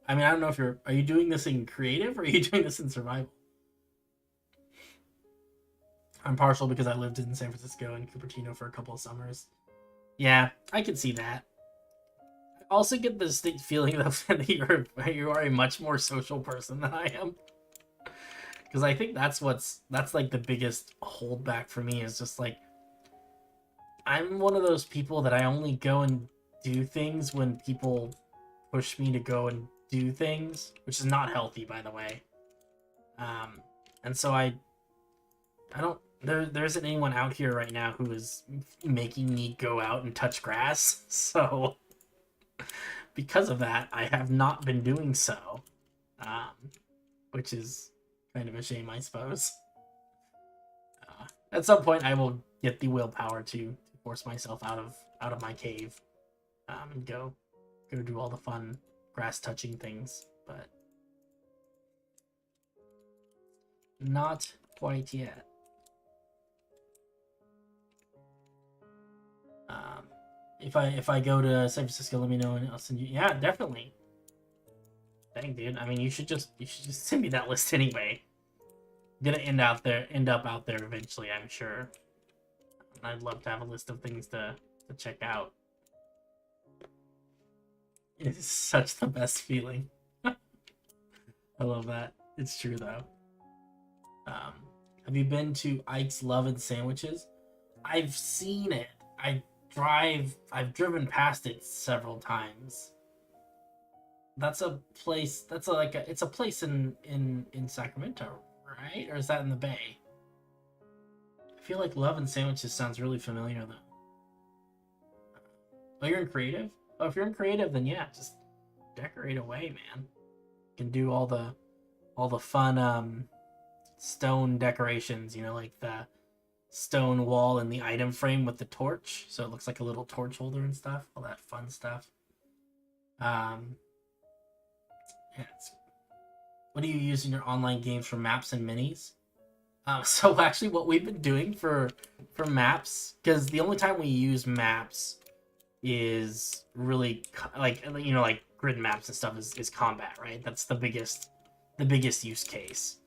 mean, I don't know if are you doing this in creative or are you doing this in survival? I'm partial because I lived in San Francisco and Cupertino for a couple of summers. Yeah, I can see that. I also get the distinct feeling though that you are a much more social person than I am. Because I think that's like the biggest holdback for me is just like I'm one of those people that I only go and do things when people push me to go and do things, which is not healthy, by the way. And so I don't. There isn't anyone out here right now who is making me go out and touch grass. So because of that, I have not been doing so, which is kind of a shame, I suppose. At some point, I will get the willpower to force myself out of my cave, and go do all the fun grass touching things, but not quite yet. If I go to San Francisco, let me know and I'll send you. Yeah, definitely. Dang, dude. I mean, you should just send me that list anyway. I'm gonna end up out there eventually, I'm sure. And I'd love to have a list of things to check out. It is such the best feeling. I love that. It's true though. Have you been to Ike's Love and Sandwiches? I've seen it. I've driven past it several times. That's a place. It's a place in Sacramento, right? Or is that in the Bay? I feel like Love and Sandwiches sounds really familiar though. Oh, you're in creative? Oh, if you're in creative, then yeah, just decorate away, man. You can do all the fun stone decorations, like the stone wall and the item frame with the torch, so it looks like a little torch holder and stuff, all that fun stuff. Yeah, what do you use in your online games for maps and minis? So actually what we've been doing for maps, because the only time we use maps is really like grid maps and stuff is combat, right? That's the biggest use case.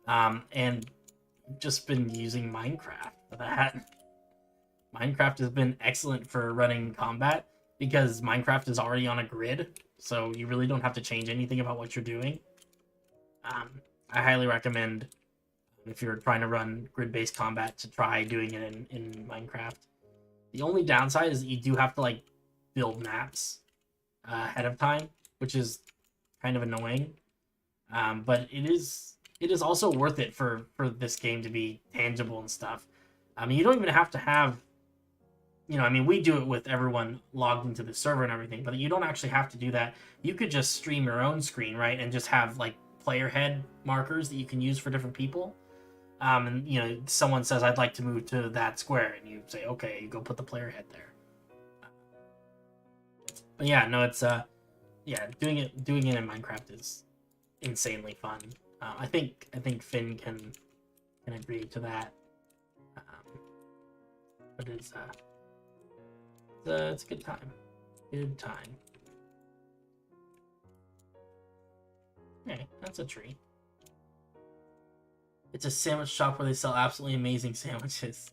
And just been using Minecraft for that. Minecraft has been excellent for running combat because Minecraft is already on a grid, so you really don't have to change anything about what you're doing. I highly recommend, if you're trying to run grid-based combat, to try doing it in Minecraft. The only downside is that you do have to build maps ahead of time, which is kind of annoying. But it is also worth it for this game to be tangible and stuff. I mean, you don't even have to have, we do it with everyone logged into the server and everything, but you don't actually have to do that. You could just stream your own screen, right? And just have player head markers that you can use for different people. And someone says, I'd like to move to that square, and you say, okay, you go put the player head there. But yeah, no, it's doing it in Minecraft is insanely fun. I think Finn can agree to that. But it's a good time. Good time. Okay, that's a tree. It's a sandwich shop where they sell absolutely amazing sandwiches.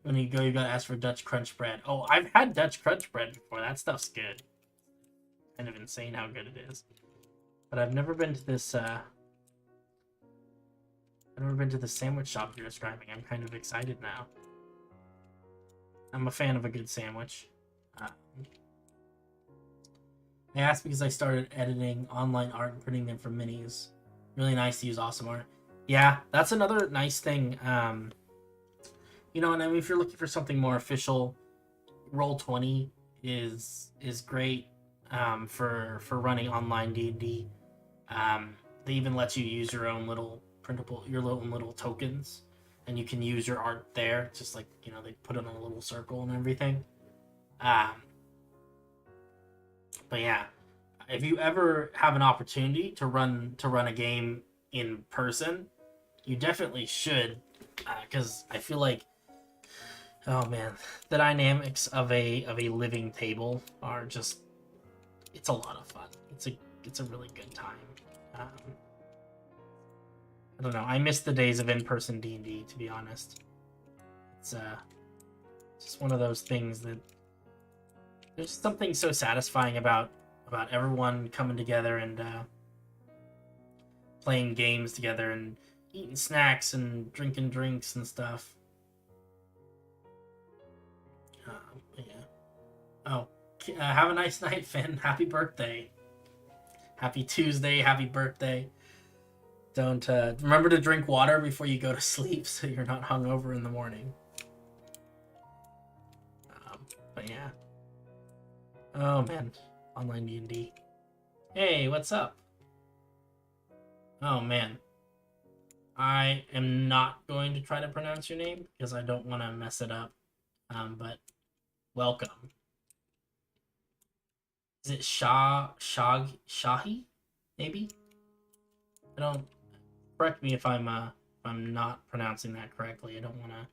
When you go, you gotta ask for Dutch crunch bread. Oh, I've had Dutch crunch bread before. That stuff's good. Kind of insane how good it is. But I've never been to this, I've never been to the sandwich shop you're describing. I'm kind of excited now. I'm a fan of a good sandwich. I asked because I started editing online art and printing them for minis. Really nice to use awesome art. Yeah, that's another nice thing. And I mean, if you're looking for something more official, Roll20 is great for running online D&D. They even let you use your own little printable, your little tokens. and you can use your art there. Just like, you know, they put it in a little circle and everything. But yeah, if you ever have an opportunity to run a game in person, you definitely should, because I feel like, oh man, the dynamics of a living table are just, it's a lot of fun. It's a really good time. I don't know. I miss the days of in-person D&D, to be honest. It's just one of those things that there's something so satisfying about everyone coming together and playing games together and eating snacks and drinking drinks and stuff. Yeah. Oh, have a nice night, Finn. Happy birthday. Happy Tuesday. Happy birthday. Don't remember to drink water before you go to sleep so you're not hungover in the morning. But yeah. Oh man, online D&D. Hey, what's up? Oh man, I am not going to try to pronounce your name because I don't want to mess it up. But welcome. Is it Shahi? Maybe? I don't. Correct me if I'm not pronouncing that correctly. I don't want to.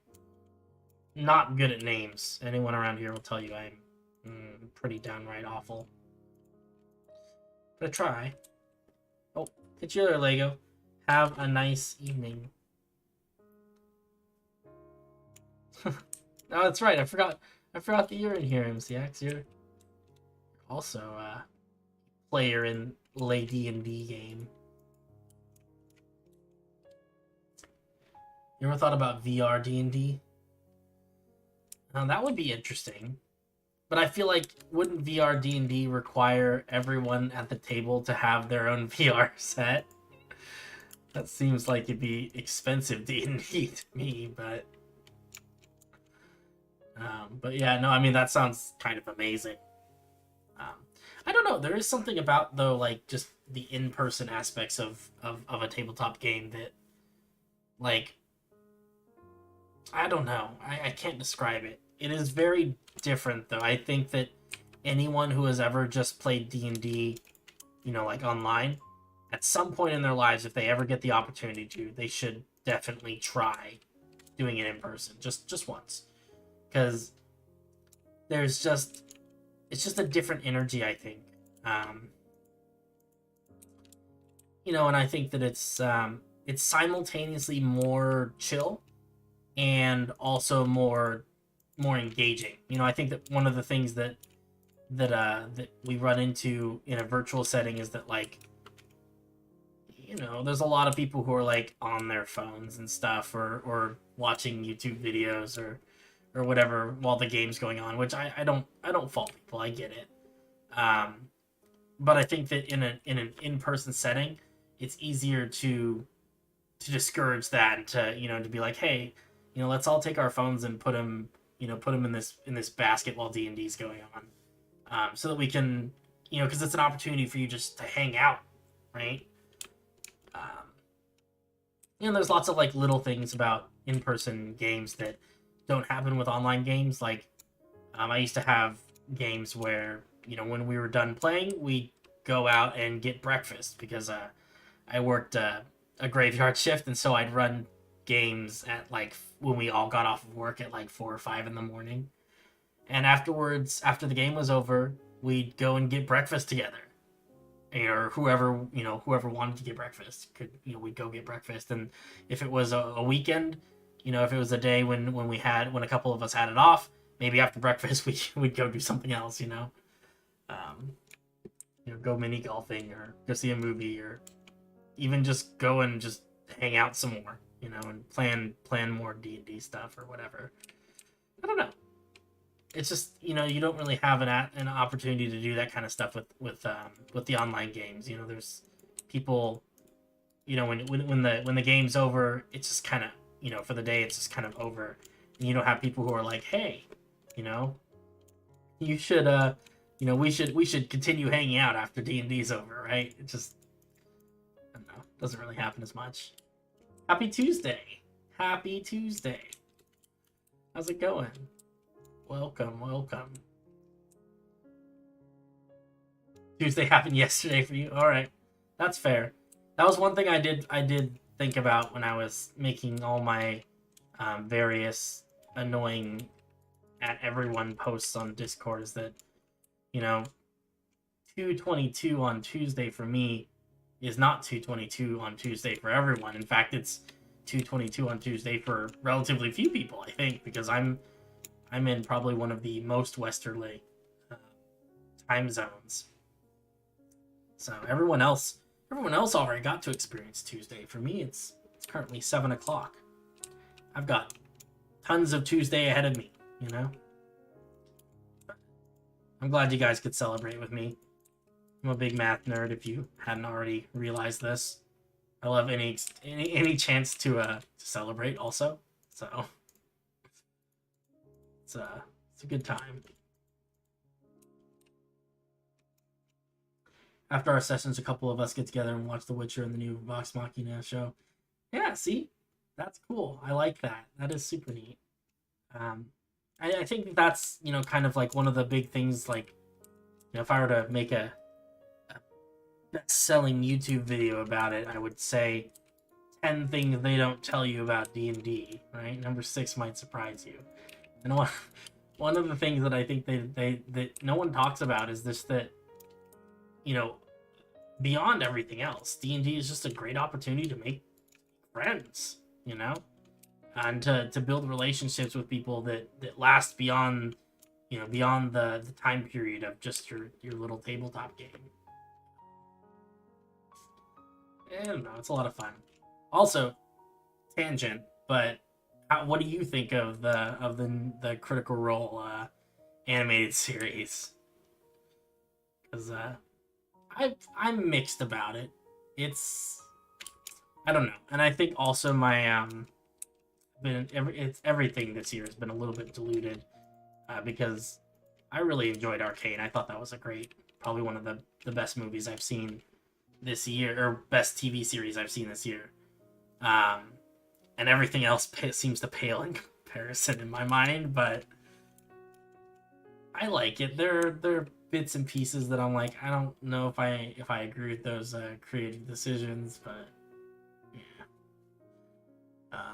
Not good at names. Anyone around here will tell you I'm pretty downright awful. But I try. Oh, catch you later, Lego. Have a nice evening. No, that's right. I forgot that you're in here, MCX. You're also a player in Lay D&D game. You ever thought about VR D&D? That would be interesting. But I feel like, wouldn't VR D&D require everyone at the table to have their own VR set? That seems like it'd be expensive D&D to me, but... but yeah, no, I mean, that sounds kind of amazing. I don't know, there is something about, though, like, just the in-person aspects of a tabletop game that, like... I don't know. I can't describe it. It is very different, though. I think that anyone who has ever just played D&D, you know, like online, at some point in their lives, if they ever get the opportunity to, they should definitely try doing it in person, just once, because it's just a different energy, I think. You know, and I think that it's simultaneously more chill and also more engaging. You know, I think that one of the things that we run into in a virtual setting is that, like, you know, there's a lot of people who are like on their phones and stuff, or watching YouTube videos or whatever while the game's going on, which I don't fault people. I get it. But I think that in an in-person setting, it's easier to discourage that and to, you know, to be like, hey, you know, let's all take our phones and put them in this basket while D&D's going on, so that we can, you know, because it's an opportunity for you just to hang out, right? You know, there's lots of like little things about in-person games that don't happen with online games. Like, I used to have games where, you know, when we were done playing, we'd go out and get breakfast because I worked a graveyard shift, and so I'd run games at like when we all got off of work at like 4 or 5 in the morning, and afterwards, after the game was over, we'd go and get breakfast together, or whoever wanted to get breakfast could, you know, we'd go get breakfast. And if it was a weekend, you know, if it was a day when a couple of us had it off, maybe after breakfast we'd go do something else, you know, you know, go mini golfing or go see a movie, or even just go and just hang out some more, you know, and plan more D&D stuff or whatever. I don't know. It's just, you know, you don't really have an opportunity to do that kind of stuff with the online games. You know, there's people, you know, when the game's over, it's just kind of, you know, for the day, it's just kind of over. And you don't have people who are like, hey, you know, you should, you know, we should continue hanging out after D&D's over, right? It just, I don't know, doesn't really happen as much. Happy Tuesday. Happy Tuesday. How's it going? Welcome, welcome. Tuesday happened yesterday for you. All right, that's fair. That was one thing I did think about when I was making all my various annoying at everyone posts on Discord, is that, you know, 222 on Tuesday for me is not 222 on Tuesday for everyone. In fact, it's 222 on Tuesday for relatively few people, I think, because I'm in probably one of the most westerly time zones. So everyone else already got to experience Tuesday. For me, it's currently 7 o'clock. I've got tons of Tuesday ahead of me, you know? I'm glad you guys could celebrate with me. I'm a big math nerd, if you hadn't already realized this. I love any chance to celebrate also. So it's a good time. After our sessions, a couple of us get together and watch The Witcher and the new Vox Machina show. Yeah, see? That's cool. I like that. That is super neat. I think that's, you know, kind of like one of the big things, like, you know, if I were to make a best-selling YouTube video about it, I would say 10 things they don't tell you about D&D, right? Number 6 might surprise you. And one of the things that I think that no one talks about is this, that, you know, beyond everything else, D&D is just a great opportunity to make friends, you know, and to build relationships with people that last beyond, you know, beyond the time period of just your little tabletop game. I don't know, it's a lot of fun. Also, tangent, but what do you think of the Critical Role animated series? Because I'm mixed about it. I don't know, and I think also my everything this year has been a little bit diluted because I really enjoyed Arcane. I thought that was probably one of the best movies I've seen this year, or best TV series I've seen this year. And everything else seems to pale in comparison in my mind, but I like it. There are bits and pieces that I'm like, I don't know if I agree with those creative decisions, but yeah.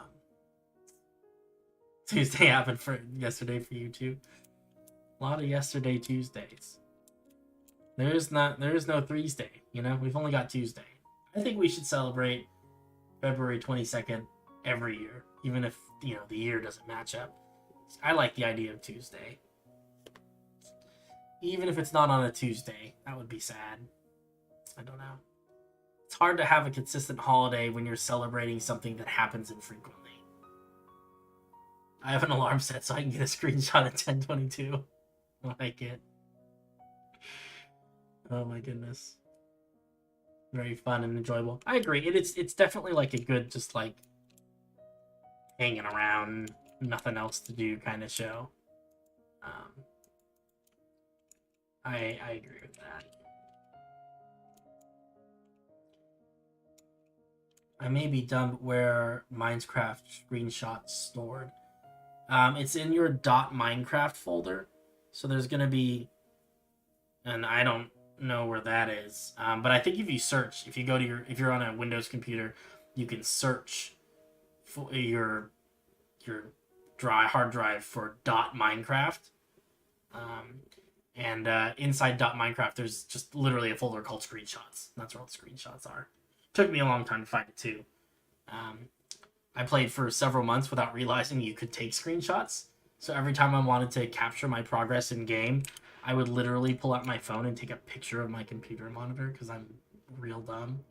Tuesday happened yesterday for you too. A lot of yesterday Tuesdays. There is no Thursday, you know? We've only got Tuesday. I think we should celebrate February 22nd every year, even if, you know, the year doesn't match up. I like the idea of Tuesday. Even if it's not on a Tuesday, that would be sad. I don't know. It's hard to have a consistent holiday when you're celebrating something that happens infrequently. I have an alarm set so I can get a screenshot at 10:22. I like it. Oh my goodness. Very fun and enjoyable. I agree. It's definitely like a good, just like hanging around, nothing else to do kind of show. I agree with that. I may be dumb, but where Minecraft screenshots stored? It's in your .minecraft folder. So there's gonna be, and I don't know where that is. But I think if you search, if you're on a Windows computer, you can search for your hard drive for .minecraft. And inside .minecraft, there's just literally a folder called screenshots. That's where all the screenshots are. Took me a long time to find it too. I played for several months without realizing you could take screenshots. So every time I wanted to capture my progress in game, I would literally pull out my phone and take a picture of my computer monitor because I'm real dumb.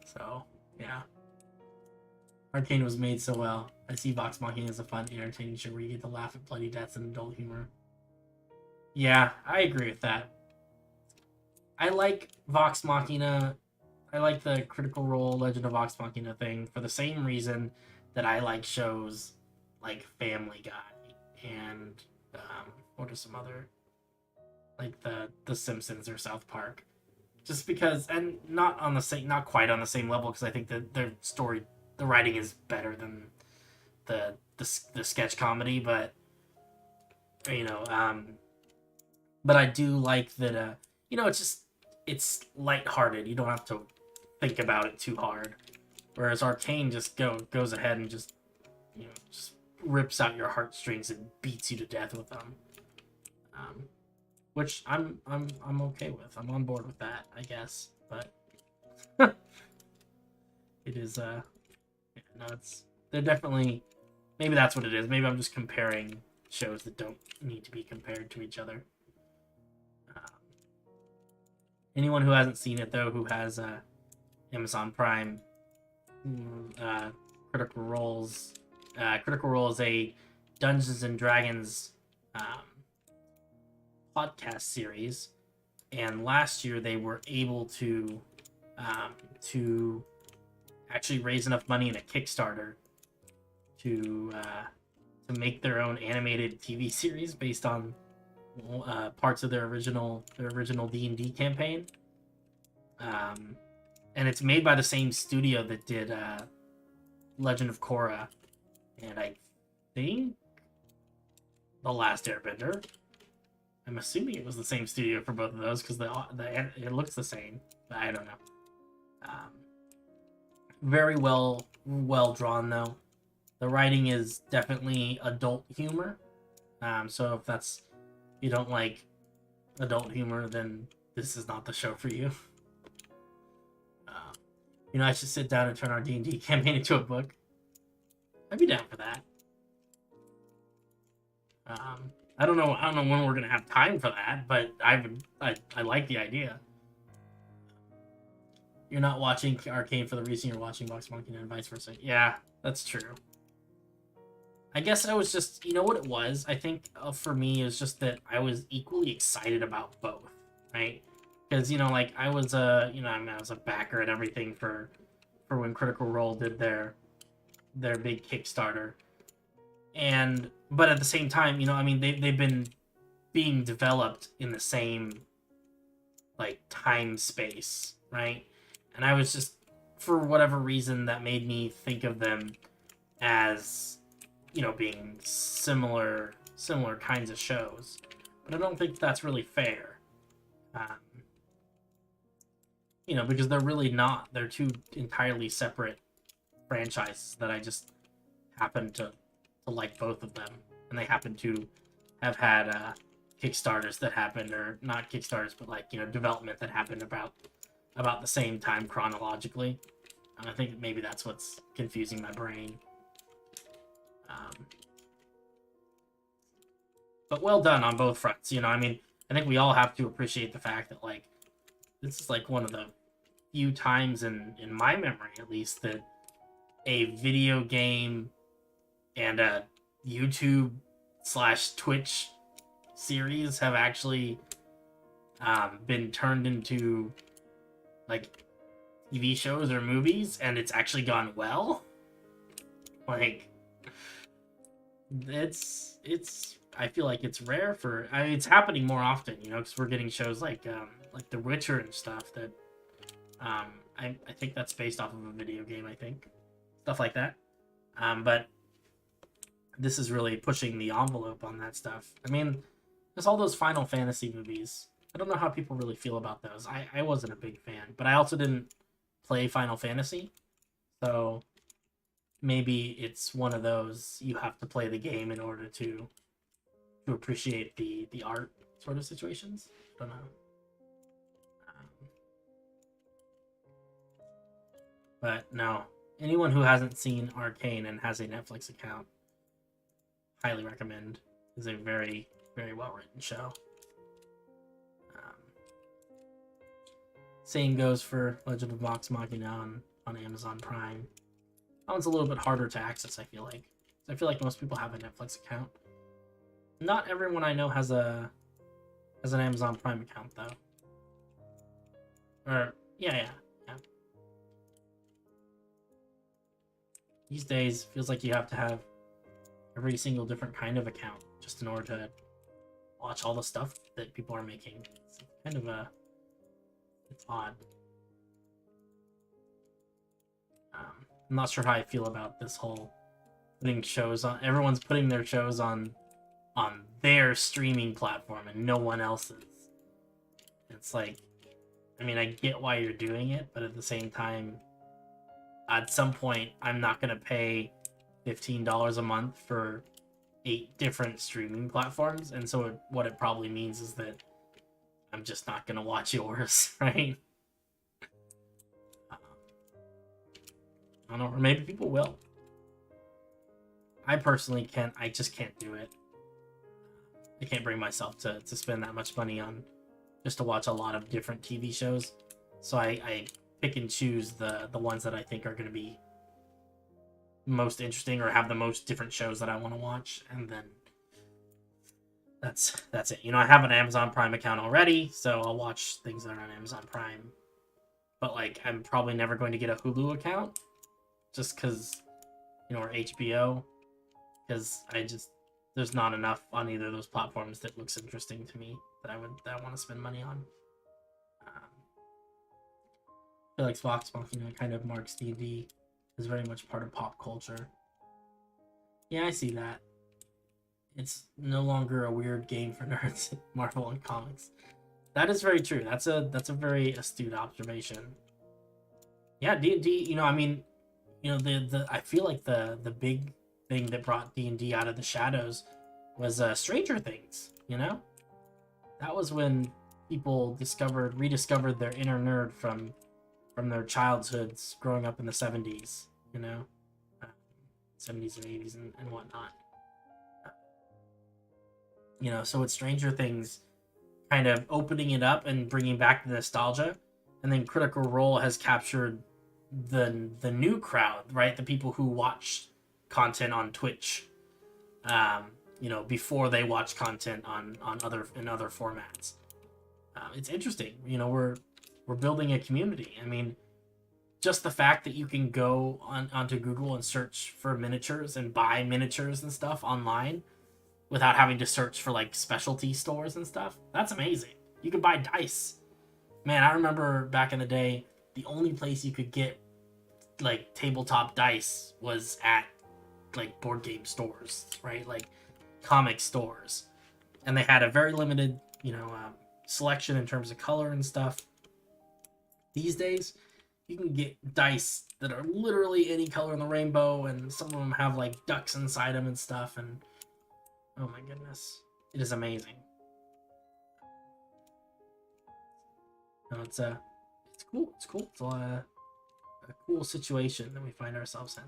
So, yeah. Arcane was made so well. I see Vox Machina as a fun, entertaining show where you get to laugh at bloody deaths and adult humor. Yeah, I agree with that. I like Vox Machina. I like the Critical Role Legend of Vox Machina thing for the same reason that I like shows like Family Guy and what are some other, like the Simpsons or South Park. just because, and not on the same, not quite on the same level, because I think that their story, the writing is better than the sketch comedy, but you know, but I do like that. You know, it's lighthearted. You don't have to think about it too hard. Whereas Arcane just goes ahead and just, you know, just rips out your heartstrings and beats you to death with them. Which I'm okay with. I'm on board with that, I guess. But it is yeah, no, they're definitely, maybe that's what it is. Maybe I'm just comparing shows that don't need to be compared to each other. Anyone who hasn't seen it though, who has Amazon Prime, Critical Role's Critical Role is a Dungeons and Dragons podcast series, and last year they were able to actually raise enough money in a Kickstarter to make their own animated TV series based on parts of their original D&D campaign. And it's made by the same studio that did Legend of Korra, and I think The Last Airbender. I'm assuming it was the same studio for both of those, because it looks the same, but I don't know. Very well drawn though. The writing is definitely adult humor. So if you don't like adult humor, then this is not the show for you. You know, I should sit down and turn our D&D campaign into a book. I'd be down for that. I don't know when we're gonna have time for that, but I like the idea. You're not watching Arcane for the reason you're watching Vox Machina and vice versa. Yeah, that's true. I guess I was just, you know what it was? I think for me, it was just that I was equally excited about both, right? Because, you know, like, I was I was a backer and everything for when Critical Role did their big Kickstarter. But at the same time, you know, I mean, they've been being developed in the same, like, time space, right? And I was just, for whatever reason, that made me think of them as, you know, being similar kinds of shows. But I don't think that's really fair. You know, because they're really not. They're two entirely separate franchises that I just happen to like both of them. And they happen to have had Kickstarters that happened, or not Kickstarters, but, like, you know, development that happened about the same time chronologically. And I think maybe that's what's confusing my brain. But well done on both fronts, you know. I mean, I think we all have to appreciate the fact that, like, this is, like, one of the few times in my memory, at least, that a video game and a YouTube/Twitch series have actually been turned into, like, TV shows or movies, and it's actually gone well. Like, it's I feel like it's rare for, I mean, it's happening more often, you know, because we're getting shows like The Witcher and stuff that I think that's based off of a video game, I think. Stuff like that. But this is really pushing the envelope on that stuff. I mean, there's all those Final Fantasy movies. I don't know how people really feel about those. I wasn't a big fan, but I also didn't play Final Fantasy. So maybe it's one of those, you have to play the game in order to appreciate the art sort of situations. I don't know. But no, anyone who hasn't seen Arcane and has a Netflix account, highly recommend. It's a very, very well written show. Same goes for Legend of Vox Machina on Amazon Prime. That one's a little bit harder to access, I feel like. I feel like most people have a Netflix account. Not everyone I know has an Amazon Prime account, though. Or, yeah. These days, feels like you have to have every single different kind of account just in order to watch all the stuff that people are making. It's kind of a It's odd. I'm not sure how I feel about this whole putting shows on. Everyone's putting their shows on their streaming platform and no one else's. It's like, I mean, I get why you're doing it, but at the same time, at some point, I'm not going to pay $15 a month for 8 different streaming platforms. And so what it probably means is that I'm just not going to watch yours, right? I don't know, or maybe people will. I personally can't, I just can't do it. I can't bring myself to spend that much money on just to watch a lot of different TV shows. So I pick and choose the ones that I think are going to be most interesting or have the most different shows that I want to watch, and then that's it. You know, I have an Amazon Prime account already, so I'll watch things that are on Amazon Prime. But like, I'm probably never going to get a Hulu account, just because, you know, or HBO, because there's not enough on either of those platforms that looks interesting to me that I want to spend money on. I feel like Xbox, you know, kind of marks D&D is very much part of pop culture. Yeah, I see that. It's no longer a weird game for nerds, Marvel and comics. That is very true. That's a very astute observation. Yeah, D&D, you know, I mean, you know, I feel like the big thing that brought D&D out of the shadows was Stranger Things, you know? That was when people rediscovered their inner nerd from their childhoods growing up in the 70s, you know? 70s and 80s and whatnot. You know, so with Stranger Things kind of opening it up and bringing back the nostalgia, and then Critical Role has captured the new crowd, right? The people who watch content on Twitch, you know, before they watch content on other formats. It's interesting. You know, we're building a community. I mean, just the fact that you can go onto Google and search for miniatures and buy miniatures and stuff online without having to search for like specialty stores and stuff. That's amazing. You can buy dice. Man, I remember back in the day, the only place you could get like tabletop dice was at like board game stores, right? Like comic stores. And they had a very limited, you know, selection in terms of color and stuff. These days, you can get dice that are literally any color in the rainbow, and some of them have like ducks inside them and stuff, and oh my goodness, it is amazing. No, it's cool. It's cool. It's a cool situation that we find ourselves in.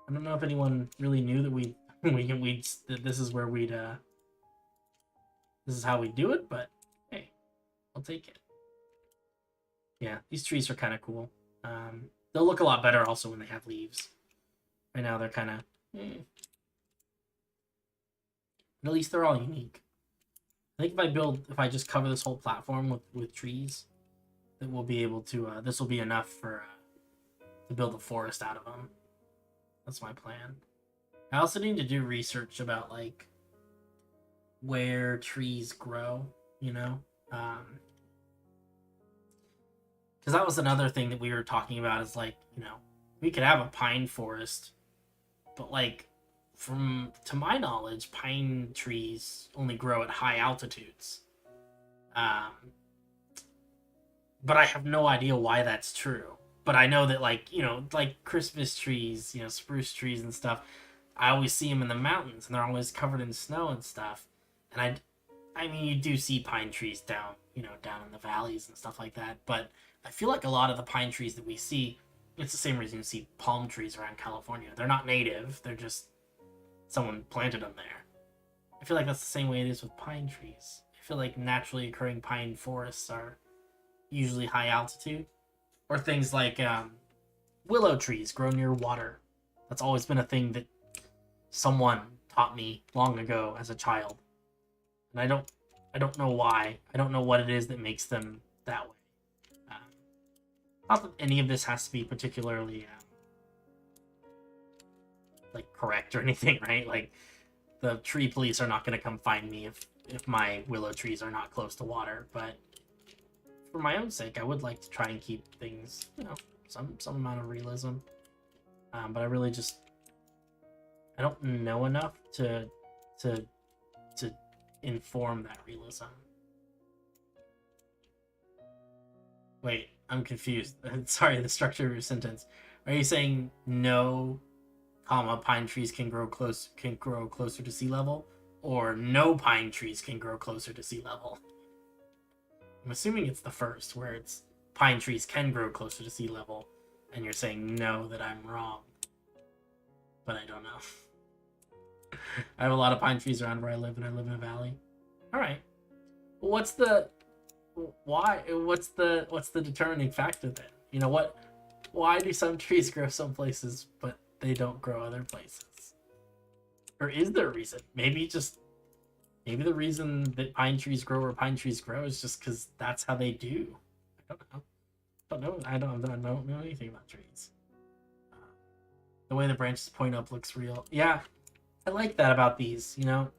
I don't know if anyone really knew that that this is where this is how we do it, but hey, I'll take it. Yeah, these trees are kind of cool. They'll look a lot better also when they have leaves. Right now they're kind of, At least they're all unique. I think if I just cover this whole platform with trees, that we'll be able to, this will be enough to build a forest out of them. That's my plan. I also need to do research about, like, where trees grow, you know? Because that was another thing that we were talking about, is like, you know, we could have a pine forest, but like, to my knowledge, pine trees only grow at high altitudes. But I have no idea why that's true. But I know that, like, you know, like Christmas trees, you know, spruce trees and stuff, I always see them in the mountains, and they're always covered in snow and stuff. And I mean, you do see pine trees down in the valleys and stuff like that, but I feel like a lot of the pine trees that we see, it's the same reason you see palm trees around California. They're not native, they're just someone planted them there. I feel like that's the same way it is with pine trees. I feel like naturally occurring pine forests are usually high altitude. Or things like willow trees grow near water. That's always been a thing that someone taught me long ago as a child. And I don't know why. I don't know what it is that makes them that way. Not that any of this has to be particularly like correct or anything, right? Like, the tree police are not going to come find me if my willow trees are not close to water. But for my own sake, I would like to try and keep things, you know, some amount of realism. But I really just, I don't know enough to inform that realism. Wait, I'm confused. Sorry, the structure of your sentence. Are you saying no, comma, pine trees can grow closer to sea level, or no pine trees can grow closer to sea level? I'm assuming it's the first, where it's pine trees can grow closer to sea level, and you're saying no, that I'm wrong. But I don't know. I have a lot of pine trees around where I live, and I live in a valley. All right. Well, what's the determining factor then? You know what? Why do some trees grow some places, but they don't grow other places? Or is there a reason? Maybe the reason that pine trees grow where pine trees grow is just because that's how they do. I don't know. I don't know anything about trees. The way the branches point up looks real. Yeah, I like that about these. You know,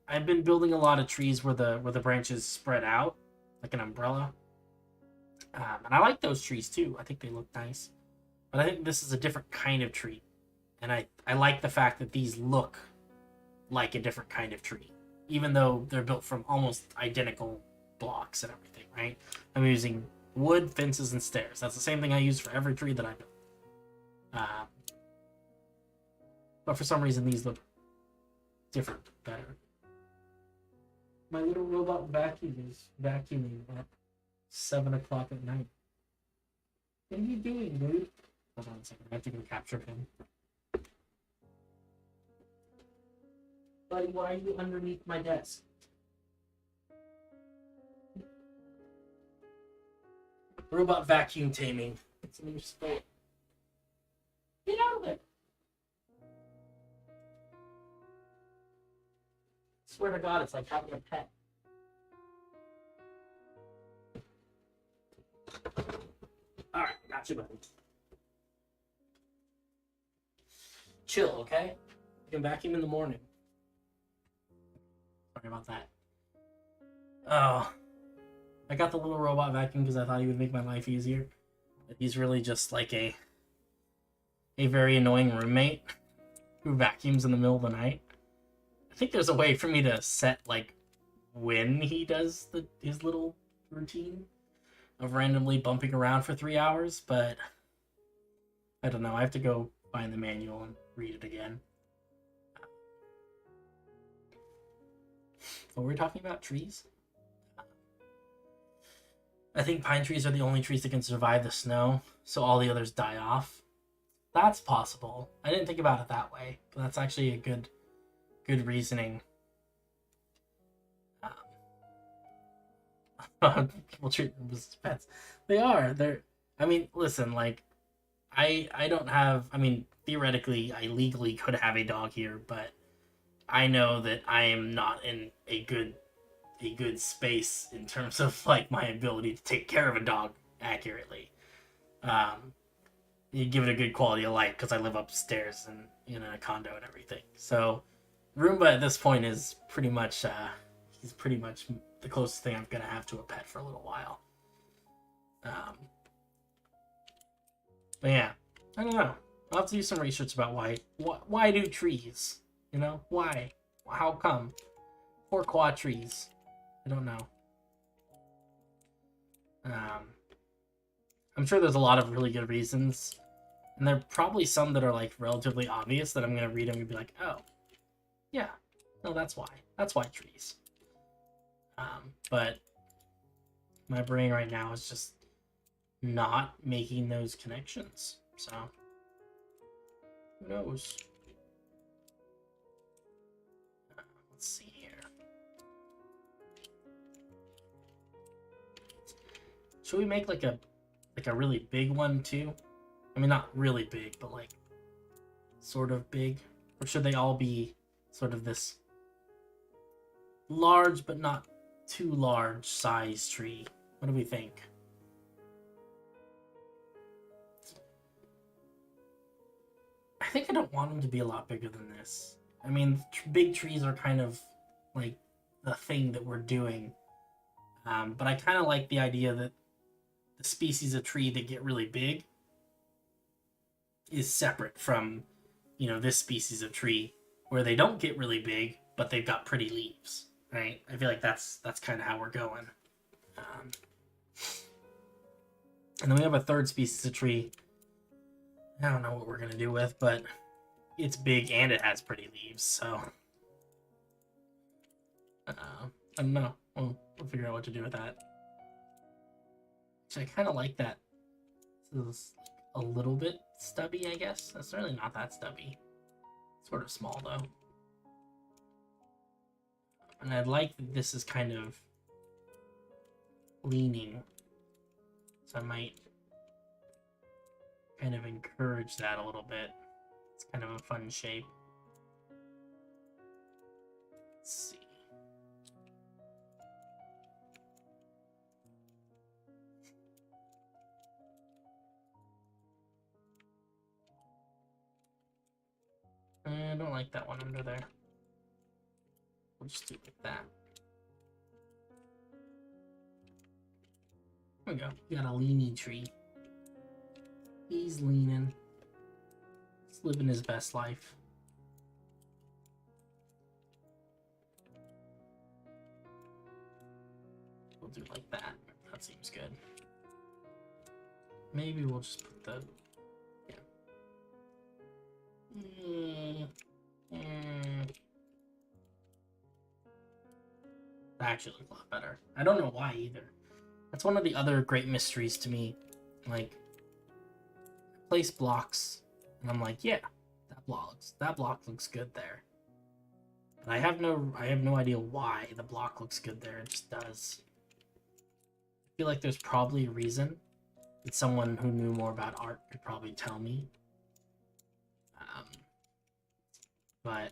I've been building a lot of trees where the branches spread out like an umbrella, and I like those trees too. I think they look nice, but I think this is a different kind of tree, and I like the fact that these look like a different kind of tree, even though they're built from almost identical blocks and everything. Right? I'm using wood, fences, and stairs. That's the same thing I use for every tree that I build. But for some reason, these look different, better. My little robot vacuum is vacuuming at 7 o'clock at night. What are you doing, dude? Hold on a second. I have to go capture him. Buddy, why are you underneath my desk? Robot vacuum taming. It's a new sport. Get out of it. Swear to God, it's like having a pet. Alright, got you, buddy. Chill, okay? You can vacuum in the morning. Sorry about that. Oh. I got the little robot vacuum because I thought he would make my life easier. But he's really just like a very annoying roommate who vacuums in the middle of the night. I think there's a way for me to set like when he does his little routine of randomly bumping around for 3 hours, but I don't know. I have to go find the manual and read it again. But we're talking about trees. I think pine trees are the only trees that can survive the snow, so all the others die off. That's possible. I didn't think about it that way, but that's actually a good reasoning. People treat them as pets. They are. I mean, listen, like, I don't have. I mean, theoretically, I legally could have a dog here, but I know that I am not in a good space in terms of like my ability to take care of a dog accurately. You give it a good quality of life because I live upstairs and in a condo and everything. So Roomba at this point is pretty much he's pretty much the closest thing I'm gonna have to a pet for a little while. But yeah, I don't know. I'll have to do some research about why do trees? You know, why? How come? Poor quad trees. I don't know. I'm sure there's a lot of really good reasons, and there are probably some that are like relatively obvious that I'm gonna read them and be like, oh, yeah, no, that's why. That's why trees. But my brain right now is just not making those connections. So who knows? Let's see here. Should we make like a really big one too? I mean, not really big, but like sort of big. Or should they all be sort of this large but not too large size tree? What do we think? I think I don't want them to be a lot bigger than this. I mean, big trees are kind of like the thing that we're doing But I kind of like the idea that the species of tree that get really big is separate from, this species of tree where they don't get really big, but they've got pretty leaves, right? I feel like that's kind of how we're going. And then we have a third species of tree. I don't know what we're gonna do with, but it's big and it has pretty leaves, so I don't know. We'll figure out what to do with that. Actually, I kind of like that. This is a little bit stubby, I guess. It's really not that stubby. Sort of small, though. And I like that this is kind of leaning. So I might kind of encourage that a little bit. It's kind of a fun shape. Let's see. I don't like that one under there. We'll just do it like that. There we go. We got a leany tree. He's leaning. He's living his best life. We'll do it like that. That seems good. Maybe we'll just put the... That actually looks a lot better. I don't know why either. That's one of the other great mysteries to me. Like, I place blocks, and I'm like, yeah, that block looks good there. But I have no idea why the block looks good there. It just does. I feel like there's probably a reason that someone who knew more about art could probably tell me. But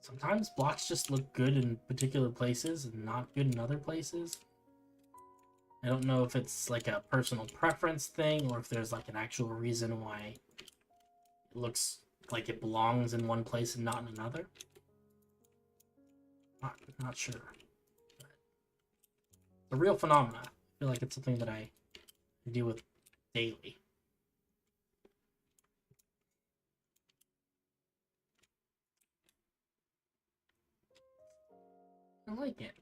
sometimes blocks just look good in particular places and not good in other places. I don't know if it's like a personal preference thing or if there's like an actual reason why it looks like it belongs in one place and not in another. Not sure. But it's a real phenomena. I feel like it's something that I deal with daily. I like it.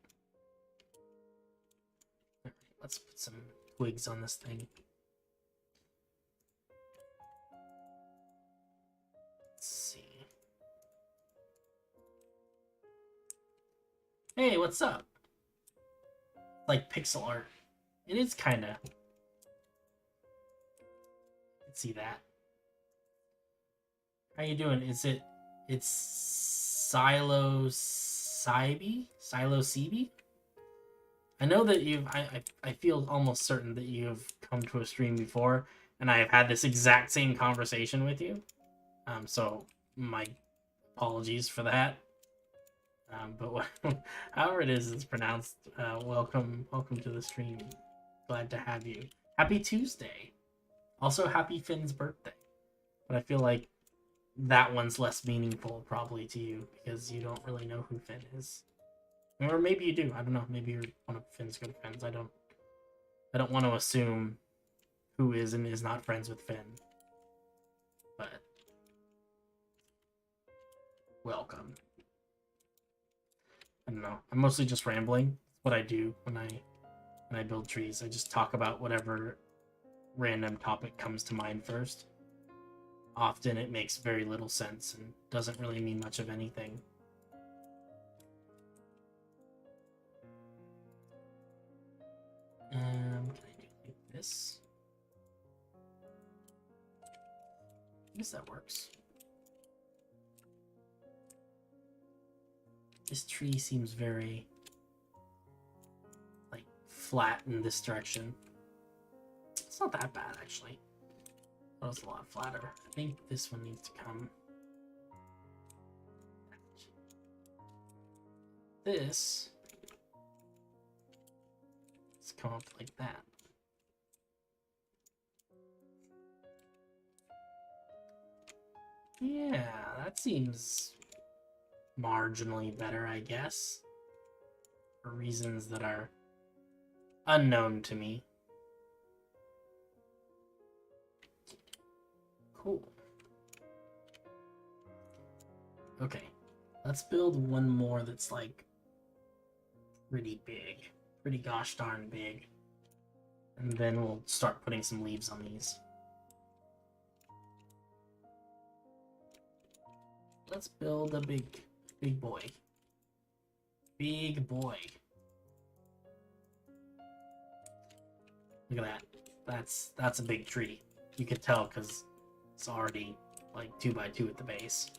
Alright, let's put some twigs on this thing. Let's see. Hey, what's up? Like pixel art. It is kinda. Let's see that. How you doing? It's Psilocybe? I know that I feel almost certain that you have come to a stream before, and I have had this exact same conversation with you. So my apologies for that. But however it is, it's pronounced. Welcome to the stream. Glad to have you. Happy Tuesday. Also, happy Finn's birthday. But I feel like that one's less meaningful probably to you because you don't really know who Finn is. Or maybe you do. I don't know. Maybe you're one of Finn's good friends. I don't want to assume who is and is not friends with Finn. But welcome. I don't know. I'm mostly just rambling. It's what I do when I build trees. I just talk about whatever random topic comes to mind first. Often it makes very little sense and doesn't really mean much of anything. Can I do like this? I guess that works. This tree seems very like flat in this direction. It's not that bad actually. That was a lot flatter. I think this one needs to come. This. Let's come up like that. Yeah, that seems marginally better, I guess. For reasons that are unknown to me. Cool. Okay, let's build one more that's like pretty big. Pretty gosh darn big. And then we'll start putting some leaves on these. Let's build a big boy. Big boy. Look at that. That's a big tree. You could tell because it's already like 2x2 at the base.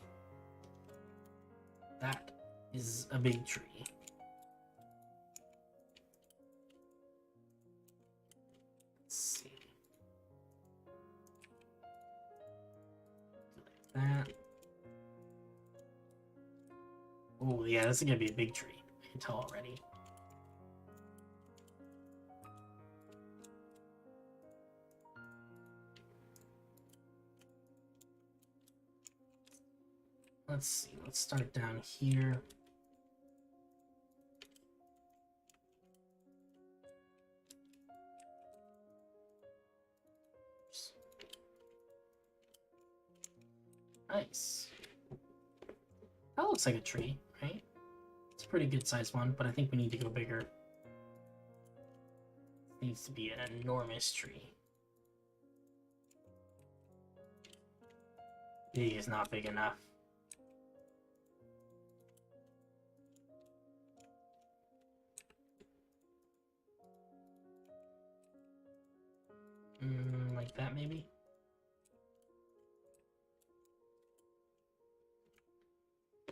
That is a big tree. Let's see. Like that. Oh yeah, this is gonna be a big tree. I can tell already. Let's see, let's start down here. Nice. That looks like a tree, right? It's a pretty good sized one, but I think we need to go bigger. It needs to be an enormous tree. Big is not big enough. Like that, maybe?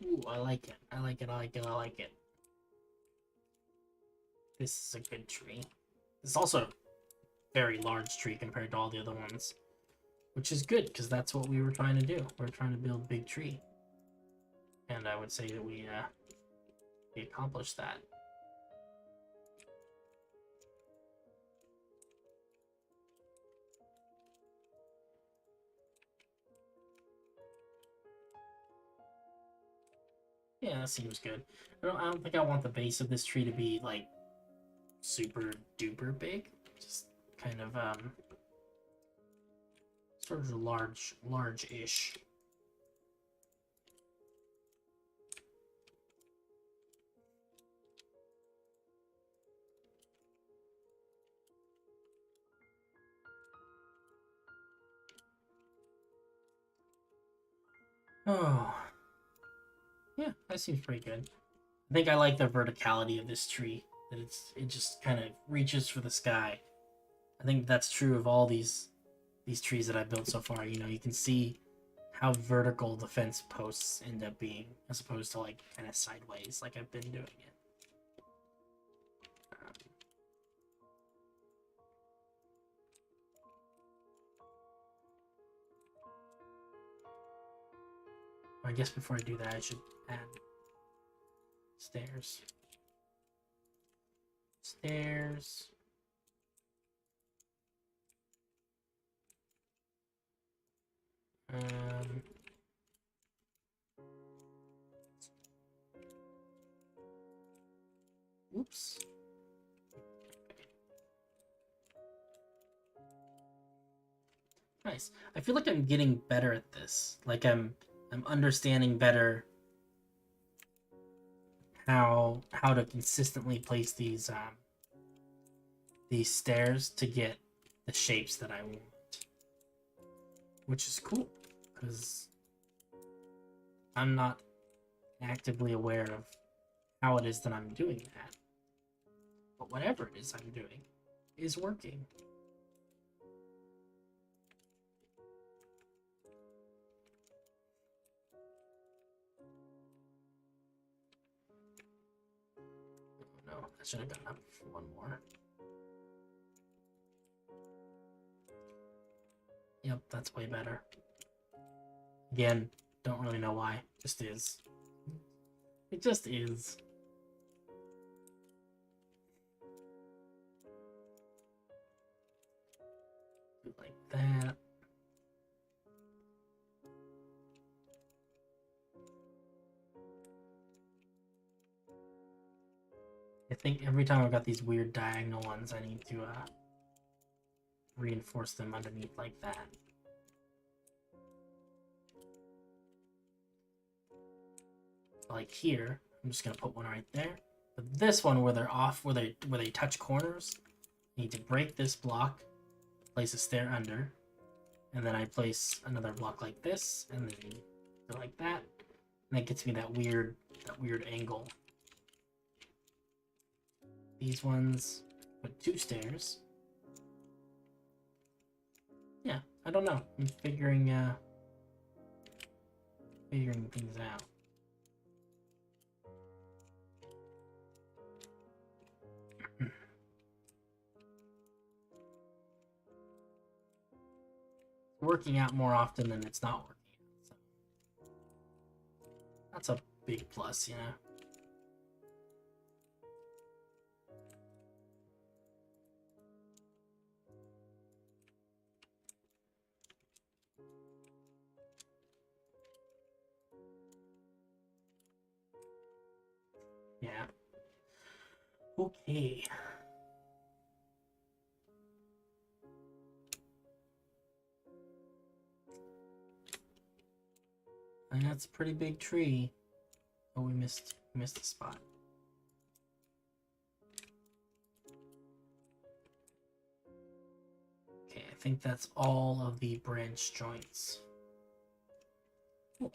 Ooh, I like it. I like it, I like it, I like it. This is a good tree. It's also a very large tree compared to all the other ones. Which is good, because that's what we were trying to do. We're trying to build a big tree. And I would say that we accomplished that. Yeah, that seems good. I don't think I want the base of this tree to be like super duper big. Just kind of sort of large-ish. Oh. Yeah, that seems pretty good. I think I like the verticality of this tree. That it just kind of reaches for the sky. I think that's true of all these trees that I've built so far. You know, you can see how vertical the fence posts end up being, as opposed to like kind of sideways, like I've been doing it. I guess before I do that, I should add stairs. Stairs. Oops. Nice. I feel like I'm getting better at this. Like I'm understanding better how to consistently place these stairs to get the shapes that I want. Which is cool, because I'm not actively aware of how it is that I'm doing that. But whatever it is I'm doing is working. Oh, no, I should have gone up one more. Yep, that's way better. Again, don't really know why. Just is. It just is. Like that. I think every time I've got these weird diagonal ones, I need to reinforce them underneath like that. Like here, I'm just gonna put one right there. But this one, where they're off, where they touch corners, I need to break this block, place a stair under, and then I place another block like this, and then go like that, and that gets me that weird angle. These ones, put 2 stairs. Yeah, I don't know. I'm figuring things out. Working out more often than it's not working out. So that's a big plus, you know. Yeah. Okay. And that's a pretty big tree. Oh, we missed a spot. Okay, I think that's all of the branch joints. Ooh,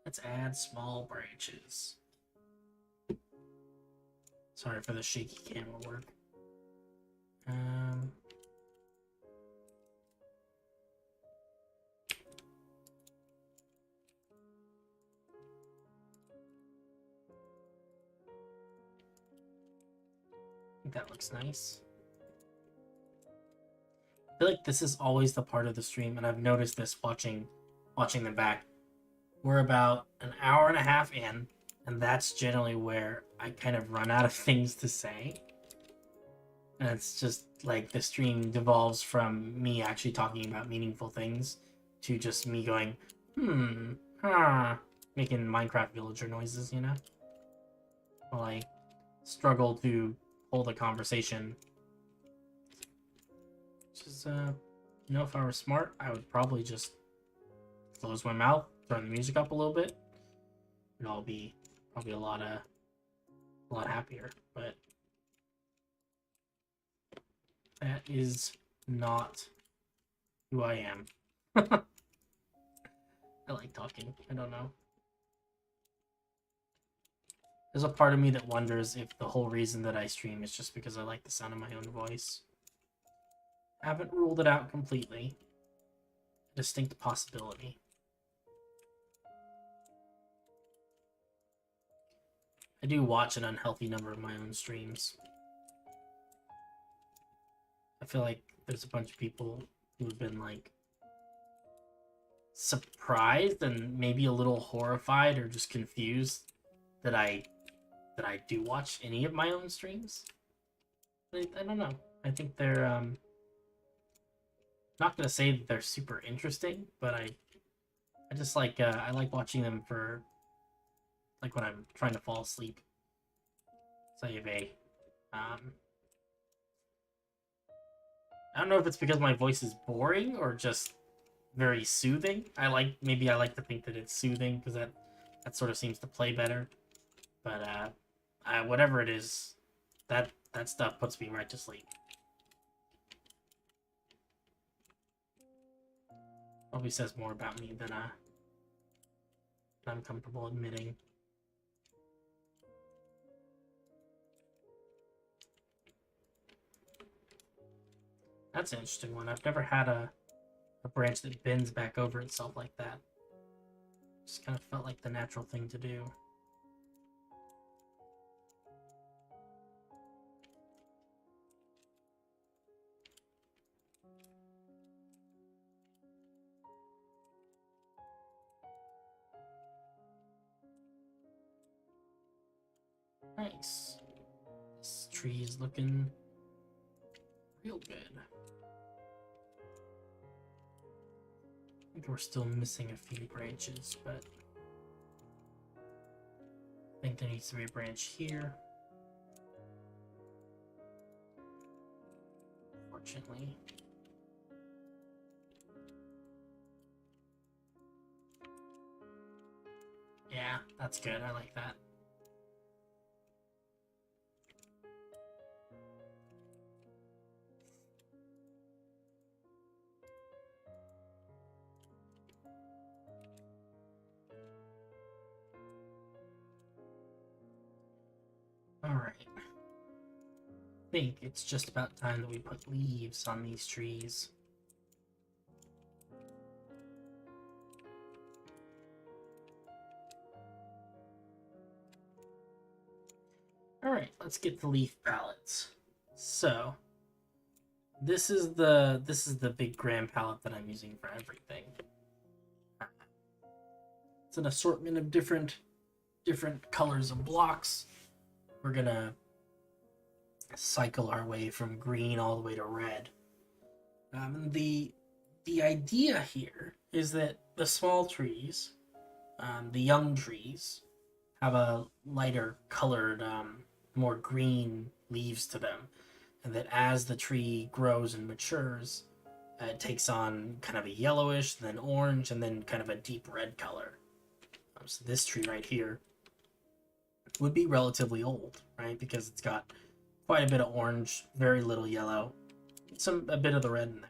let's add small branches. Sorry for the shaky camera work. I think that looks nice. I feel like this is always the part of the stream, and I've noticed this watching them back. We're about an hour and a half in, and that's generally where I kind of run out of things to say. And it's just like the stream devolves from me actually talking about meaningful things to just me going, making Minecraft villager noises, you know? While I struggle to hold a conversation. Which is, you know, if I were smart, I would probably just close my mouth, turn the music up a little bit. It'd all be probably a lot happier, but that is not who I am. I like talking. I don't know. There's a part of me that wonders if the whole reason that I stream is just because I like the sound of my own voice. I haven't ruled it out completely. A distinct possibility. I do watch an unhealthy number of my own streams. I feel like there's a bunch of people who've been like surprised and maybe a little horrified or just confused that I do watch any of my own streams. I don't know. I think they're not gonna say that they're super interesting, but I just like I like watching them for like when I'm trying to fall asleep. So you have a I don't know if it's because my voice is boring or just very soothing. Maybe I like to think that it's soothing because that sort of seems to play better. But whatever it is, that stuff puts me right to sleep. Probably says more about me than I'm comfortable admitting. That's an interesting one. I've never had a branch that bends back over itself like that. Just kind of felt like the natural thing to do. Nice. This tree is looking real good. I think we're still missing a few branches, but I think there needs to be a branch here. unfortunately. Yeah, that's good. I like that. Alright. I think it's just about time that we put leaves on these trees. Alright, let's get the leaf palettes. So this is the big grand palette that I'm using for everything. It's an assortment of different colors of blocks. We're gonna cycle our way from green all the way to red. The idea here is that the small trees, the young trees, have a lighter colored, more green leaves to them, and that as the tree grows and matures, it takes on kind of a yellowish, then orange, and then kind of a deep red color. So this tree right here would be relatively old, right? Because it's got quite a bit of orange, very little yellow, a bit of the red in there.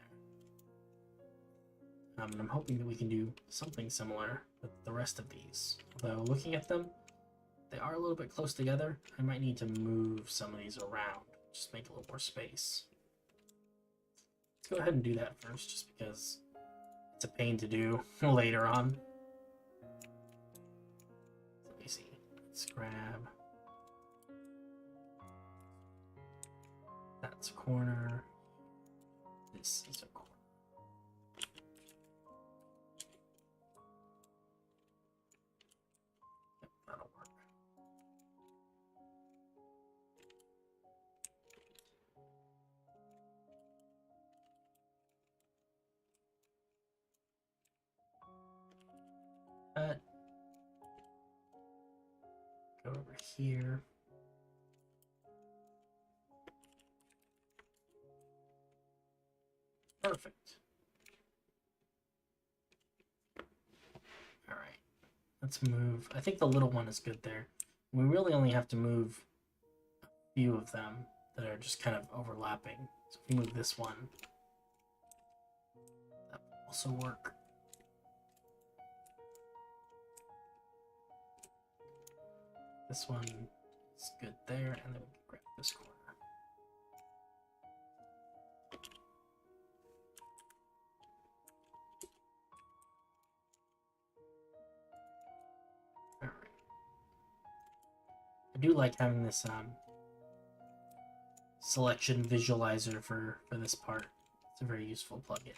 And I'm hoping that we can do something similar with the rest of these. Although looking at them, they are a little bit close together. I might need to move some of these around, just make a little more space. Let's go ahead and do that first, just because it's a pain to do later on. Let me see. Let's grab... That's a corner. This is a corner. Yep, that'll work. Go over here. Perfect. All right. Let's move. I think the little one is good there. We really only have to move a few of them that are just kind of overlapping. So if we move this one, that will also work. This one is good there, and then we can grab this corner. All right. I do like having this selection visualizer for this part. It's a very useful plugin.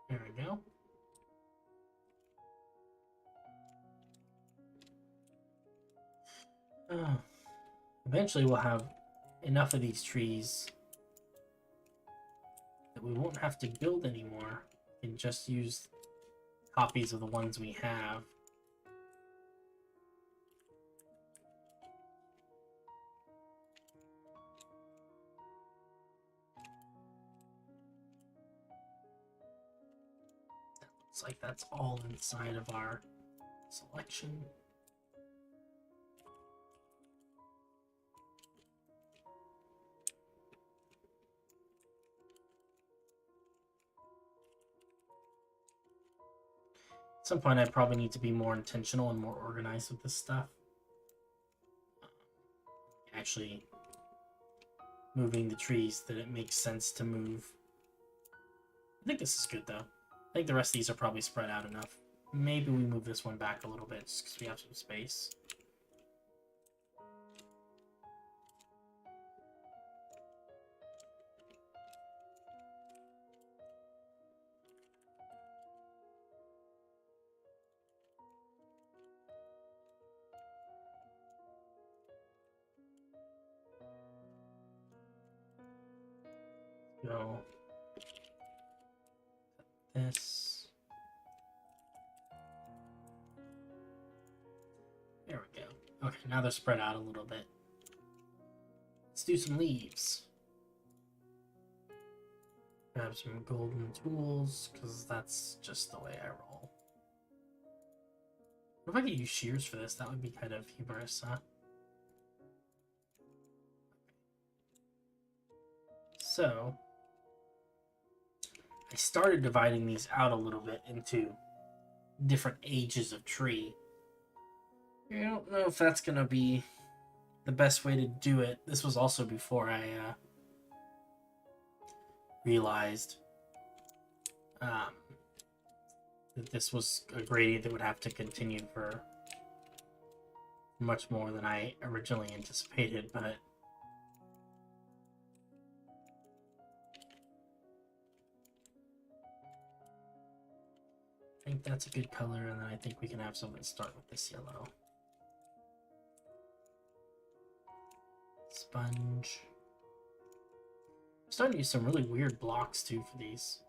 There we go. Eventually we'll have enough of these trees that we won't have to build anymore and just use copies of the ones we have. Looks like that's all inside of our selection. At some point I probably need to be more intentional and more organized with this stuff. Actually moving the trees that it makes sense to move. I think this is good though. I think the rest of these are probably spread out enough. Maybe we move this one back a little bit just because we have some space. Go this. There we go. Okay, now they're spread out a little bit. Let's do some leaves. Grab some golden tools, because that's just the way I roll. What if I could use shears for this? That would be kind of humorous, huh? So, I started dividing these out a little bit into different ages of tree. I don't know if that's going to be the best way to do it. This was also before I realized that this was a gradient that would have to continue for much more than I originally anticipated, but I think that's a good color, and then I think we can have something start with this yellow. Sponge. I'm starting to use some really weird blocks too for these.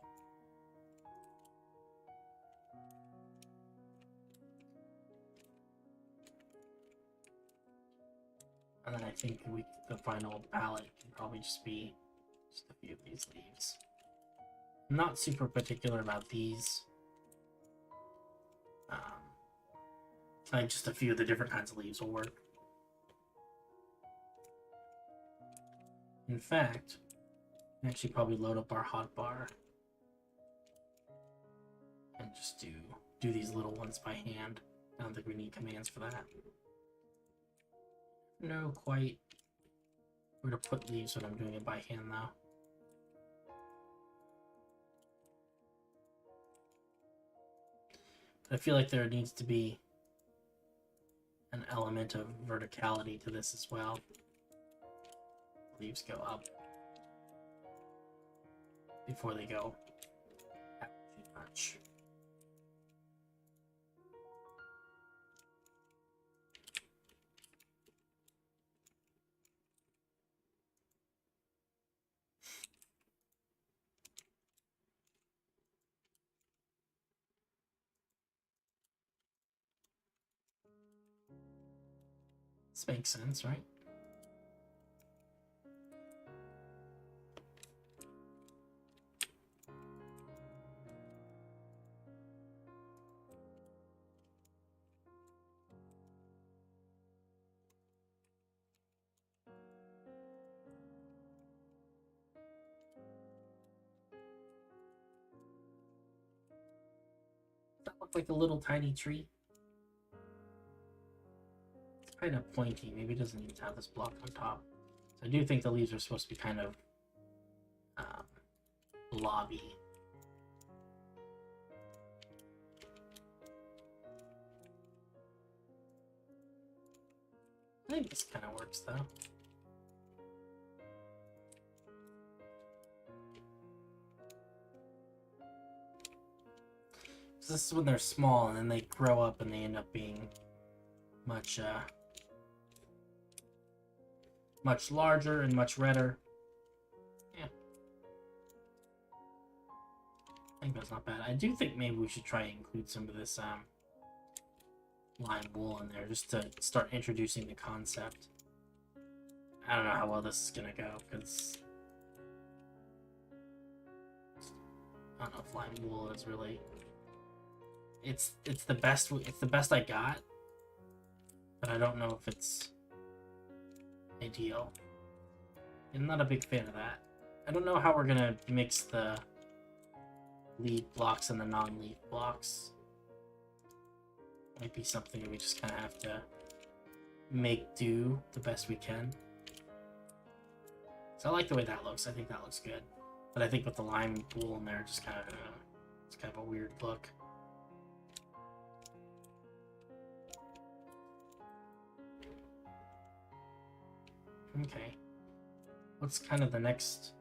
And then I think the final palette can probably just be just a few of these leaves. I'm not super particular about these. Like just a few of the different kinds of leaves will work. In fact, I actually probably load up our hotbar and just do these little ones by hand. I don't think we need commands for that. No, quite where to put leaves when I'm doing it by hand though. But I feel like there needs to be an element of verticality to this as well. Leaves go up before they go out too much. This makes sense, right? That look like a little tiny tree. It's kind of pointy. Maybe it doesn't even have this block on top. So I do think the leaves are supposed to be kind of blobby. I think this kind of works though. So this is when they're small, and then they grow up and they end up being much much larger and much redder. Yeah, I think that's not bad. I do think maybe we should try and include some of this lime wool in there just to start introducing the concept. I don't know how well this is gonna go because I don't know if lime wool is really. It's the best I got, but I don't know if it's ideal. I'm not a big fan of that. I don't know how we're gonna mix the leaf blocks and the non-leaf blocks. Might be something we just kind of have to make do the best we can. So I like the way that looks. I think that looks good. But I think with the lime wool in there, just kind of it's kind of a weird look. Okay. What's kind of the next...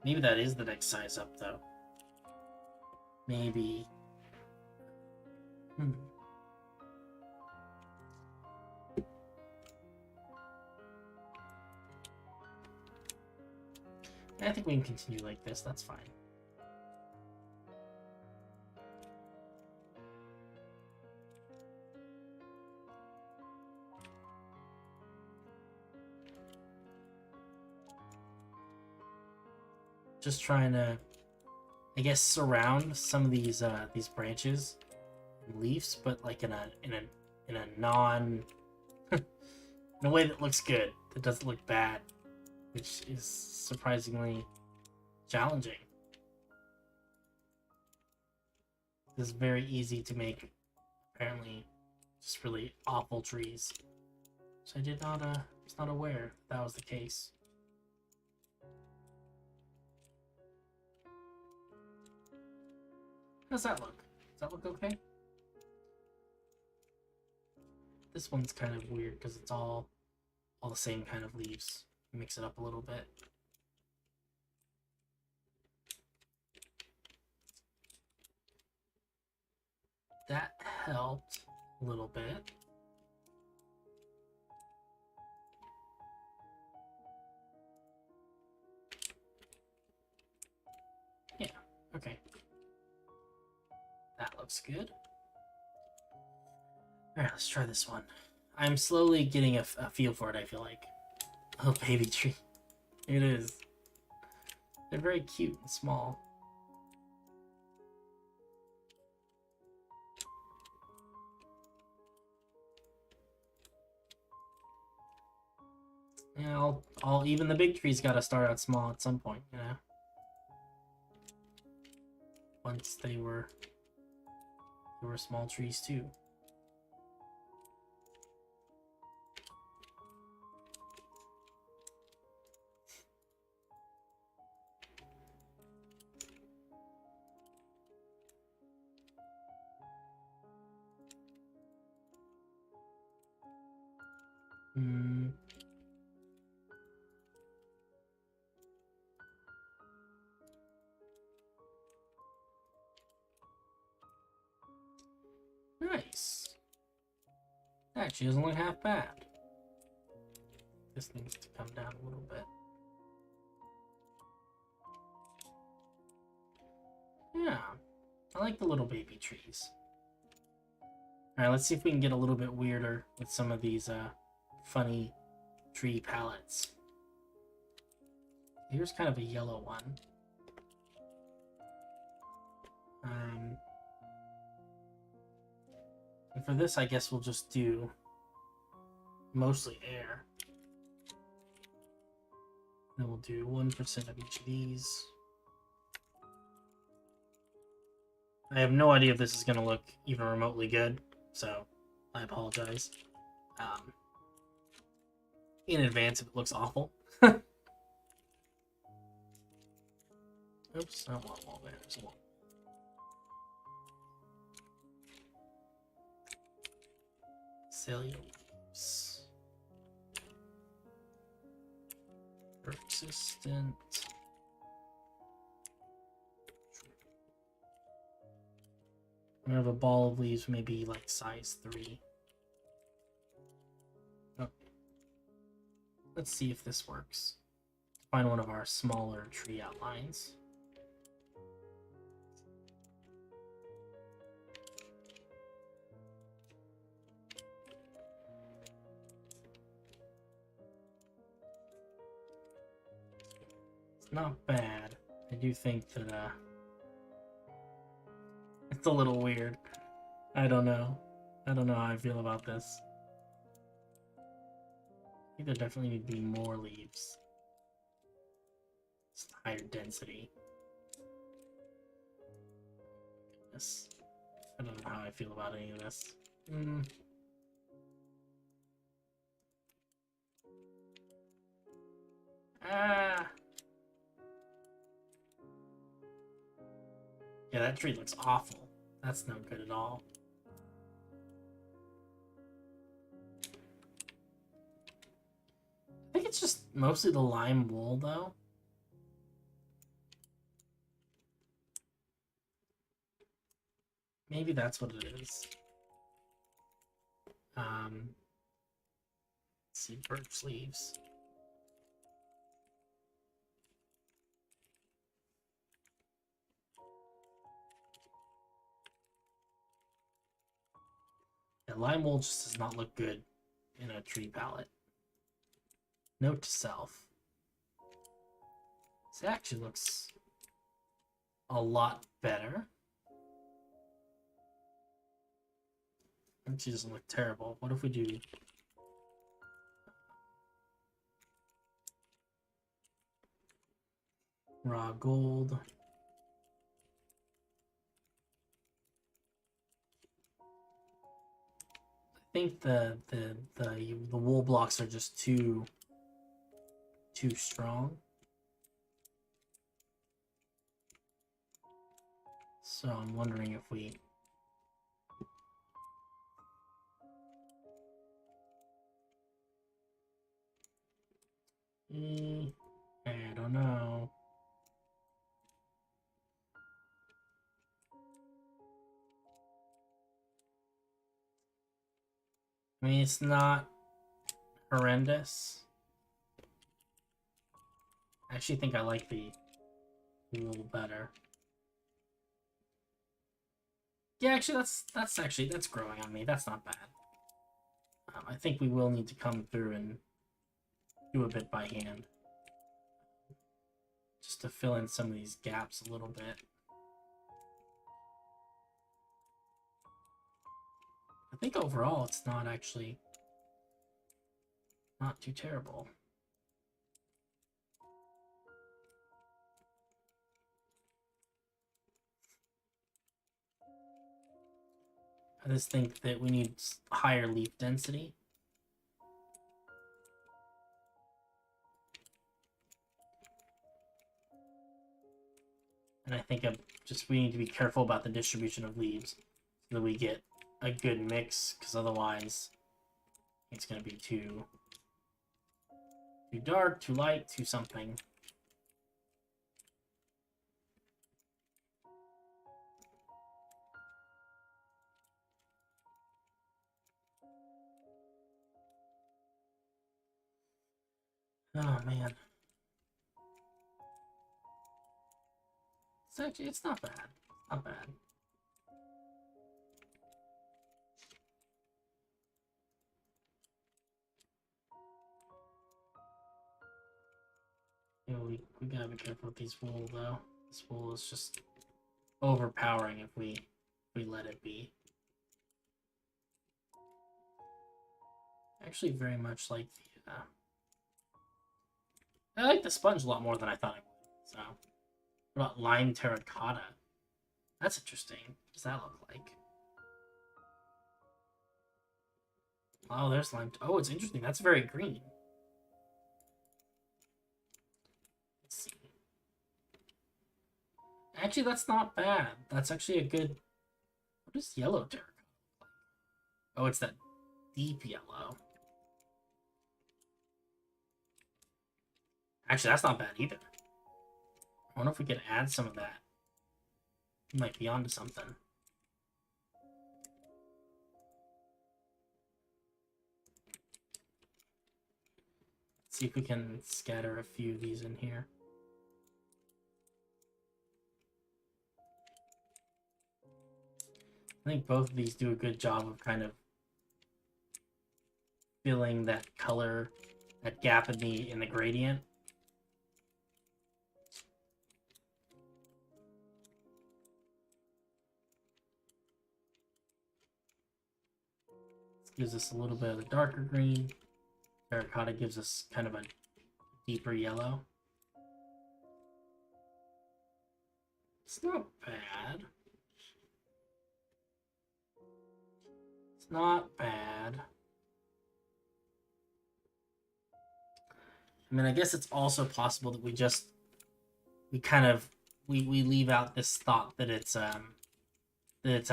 Maybe that is the next size up, though. Maybe... I think we can continue like this. That's fine. just trying to, I guess, surround some of these branches and leaves, but like in a non in a way that looks good, that doesn't look bad, which is surprisingly challenging. It's very easy to make, apparently, just really awful trees. So I was not aware that was the case. How does that look? Does that look okay? This one's kind of weird because it's all the same kind of leaves. Mix it up a little bit. That helped a little bit. Yeah, okay. That looks good. Alright, let's try this one. I'm slowly getting a feel for it, I feel like. Oh, baby tree. It is. They're very cute and small. Yeah, even the big trees gotta start out small at some point, you know? Once they were small trees too. Nice. Actually, doesn't look half bad. This needs to come down a little bit. Yeah, I like the little baby trees. Alright, let's see if we can get a little bit weirder with some of these funny tree palettes. Here's kind of a yellow one. And for this, I guess we'll just do mostly air. Then we'll do 1% of each of these. I have no idea if this is going to look even remotely good, so I apologize in advance if it looks awful. Oops, I don't want wall banners. Cellulose. Persistent. We have a ball of leaves, maybe like size 3. Oh. Let's see if this works. Find one of our smaller tree outlines. It's not bad. I do think that it's a little weird. I don't know. I don't know how I feel about this. I think there definitely need to be more leaves. Just higher density. Goodness. I don't know how I feel about any of this. Ah! Yeah, that tree looks awful. That's no good at all. I think it's just mostly the lime wool, though. Maybe that's what it is. Let's see, birch leaves. Yeah, lime wool just does not look good in a tree palette. Note to self. This actually looks a lot better. She doesn't look terrible. What if we do raw gold? I think the wool blocks are just too strong. So I'm wondering if we I don't know. I mean, it's not horrendous. I actually think I like the wool better. Yeah, actually, that's growing on me. That's not bad. I think we will need to come through and do a bit by hand, just to fill in some of these gaps a little bit. I think overall it's not actually not too terrible. I just think that we need higher leaf density. And I think we need to be careful about the distribution of leaves so that we get a good mix, because otherwise it's going to be too dark, too light, too something. Oh man. It's not bad. Not bad. You know, we gotta be careful with these wool though. This wool is just overpowering if we let it be. Actually, very much like the I like the sponge a lot more than I thought I would. So, what about lime terracotta? That's interesting. What does that look like? Oh, there's lime. Oh, it's interesting. That's very green. Let's see. Actually, that's not bad. That's actually a good. What does yellow terracotta look like? Oh, it's that deep yellow. Actually, that's not bad either. I wonder if we could add some of that. We might be onto something. Let's see if we can scatter a few of these in here. I think both of these do a good job of kind of filling that color, that gap in the gradient. This gives us a little bit of the darker green. Terracotta gives us kind of a deeper yellow. It's not bad. It's not bad. I mean, I guess it's also possible that we leave out this thought that it's a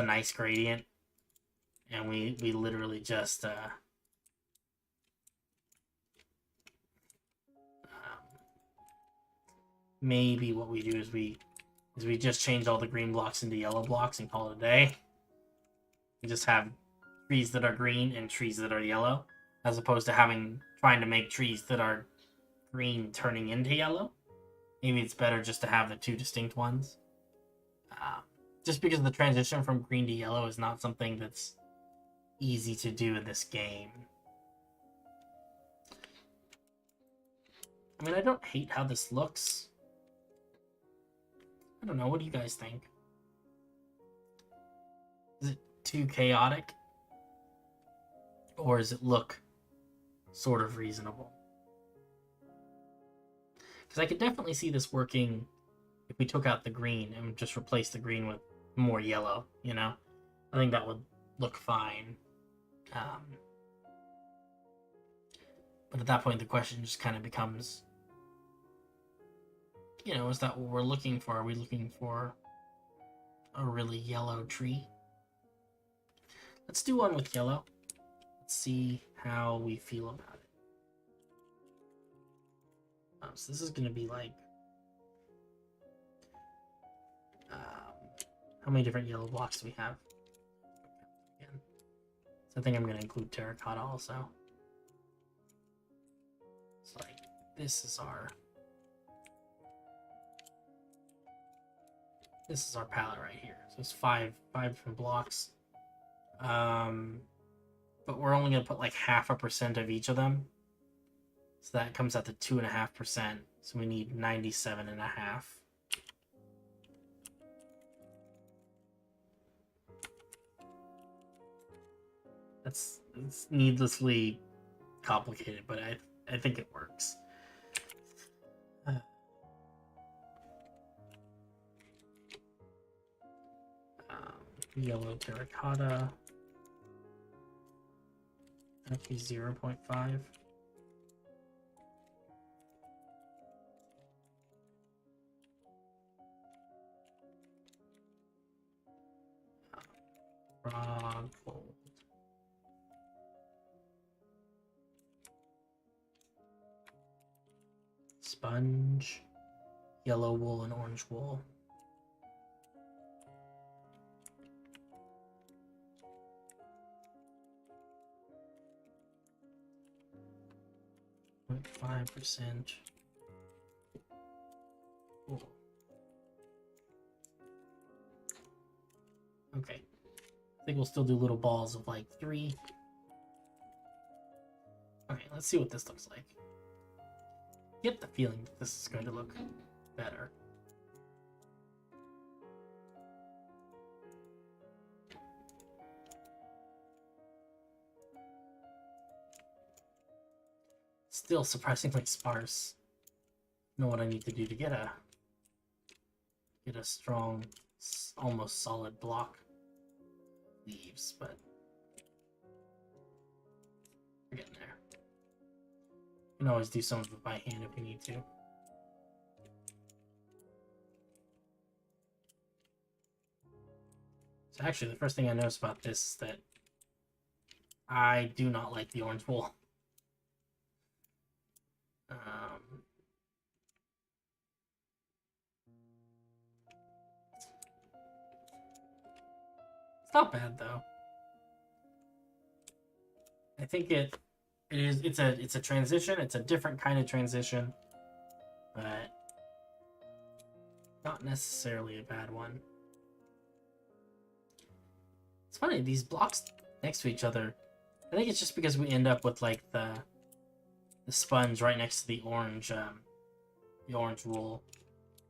nice gradient, and we literally just maybe what we do is we just change all the green blocks into yellow blocks and call it a day. We just have trees that are green and trees that are yellow, as opposed to trying to make trees that are green turning into yellow. Maybe it's better just to have the two distinct ones. Just because the transition from green to yellow is not something that's easy to do in this game. I mean, I don't hate how this looks. I don't know. What do you guys think? Is it too chaotic? Or does it look sort of reasonable? Because I could definitely see this working if we took out the green and just replaced the green with more yellow, you know? I think that would look fine. But at that point, the question just kind of becomes, you know, is that what we're looking for? Are we looking for a really yellow tree? Let's do one with yellow. Let's see how we feel about it. So this is going to be like... how many different yellow blocks do we have? Again. So I think I'm going to include Terracotta also. So like, this is our palette right here. So it's five different blocks. But we're only going to put like 0.5% of each of them. So that comes out to 2.5%. So we need 97.5. It's needlessly complicated, but I think it works. Yellow terracotta. That'd be 0.5. Raw gold. Sponge, yellow wool, and orange wool. Point 5%. Okay. I think we'll still do little balls of like 3. Okay, let's see what this looks like. Get the feeling that this is going to look better. Still surprisingly sparse. I know what I need to do to get a strong, almost solid block leaves, but we're getting there. We can always do some of it by hand if we need to. So actually, the first thing I noticed about this is that I do not like the orange wool. It's not bad though. I think it's a transition. It's a different kind of transition, but not necessarily a bad one. It's funny, these blocks next to each other, I think it's just because we end up with like the sponge right next to the orange wool,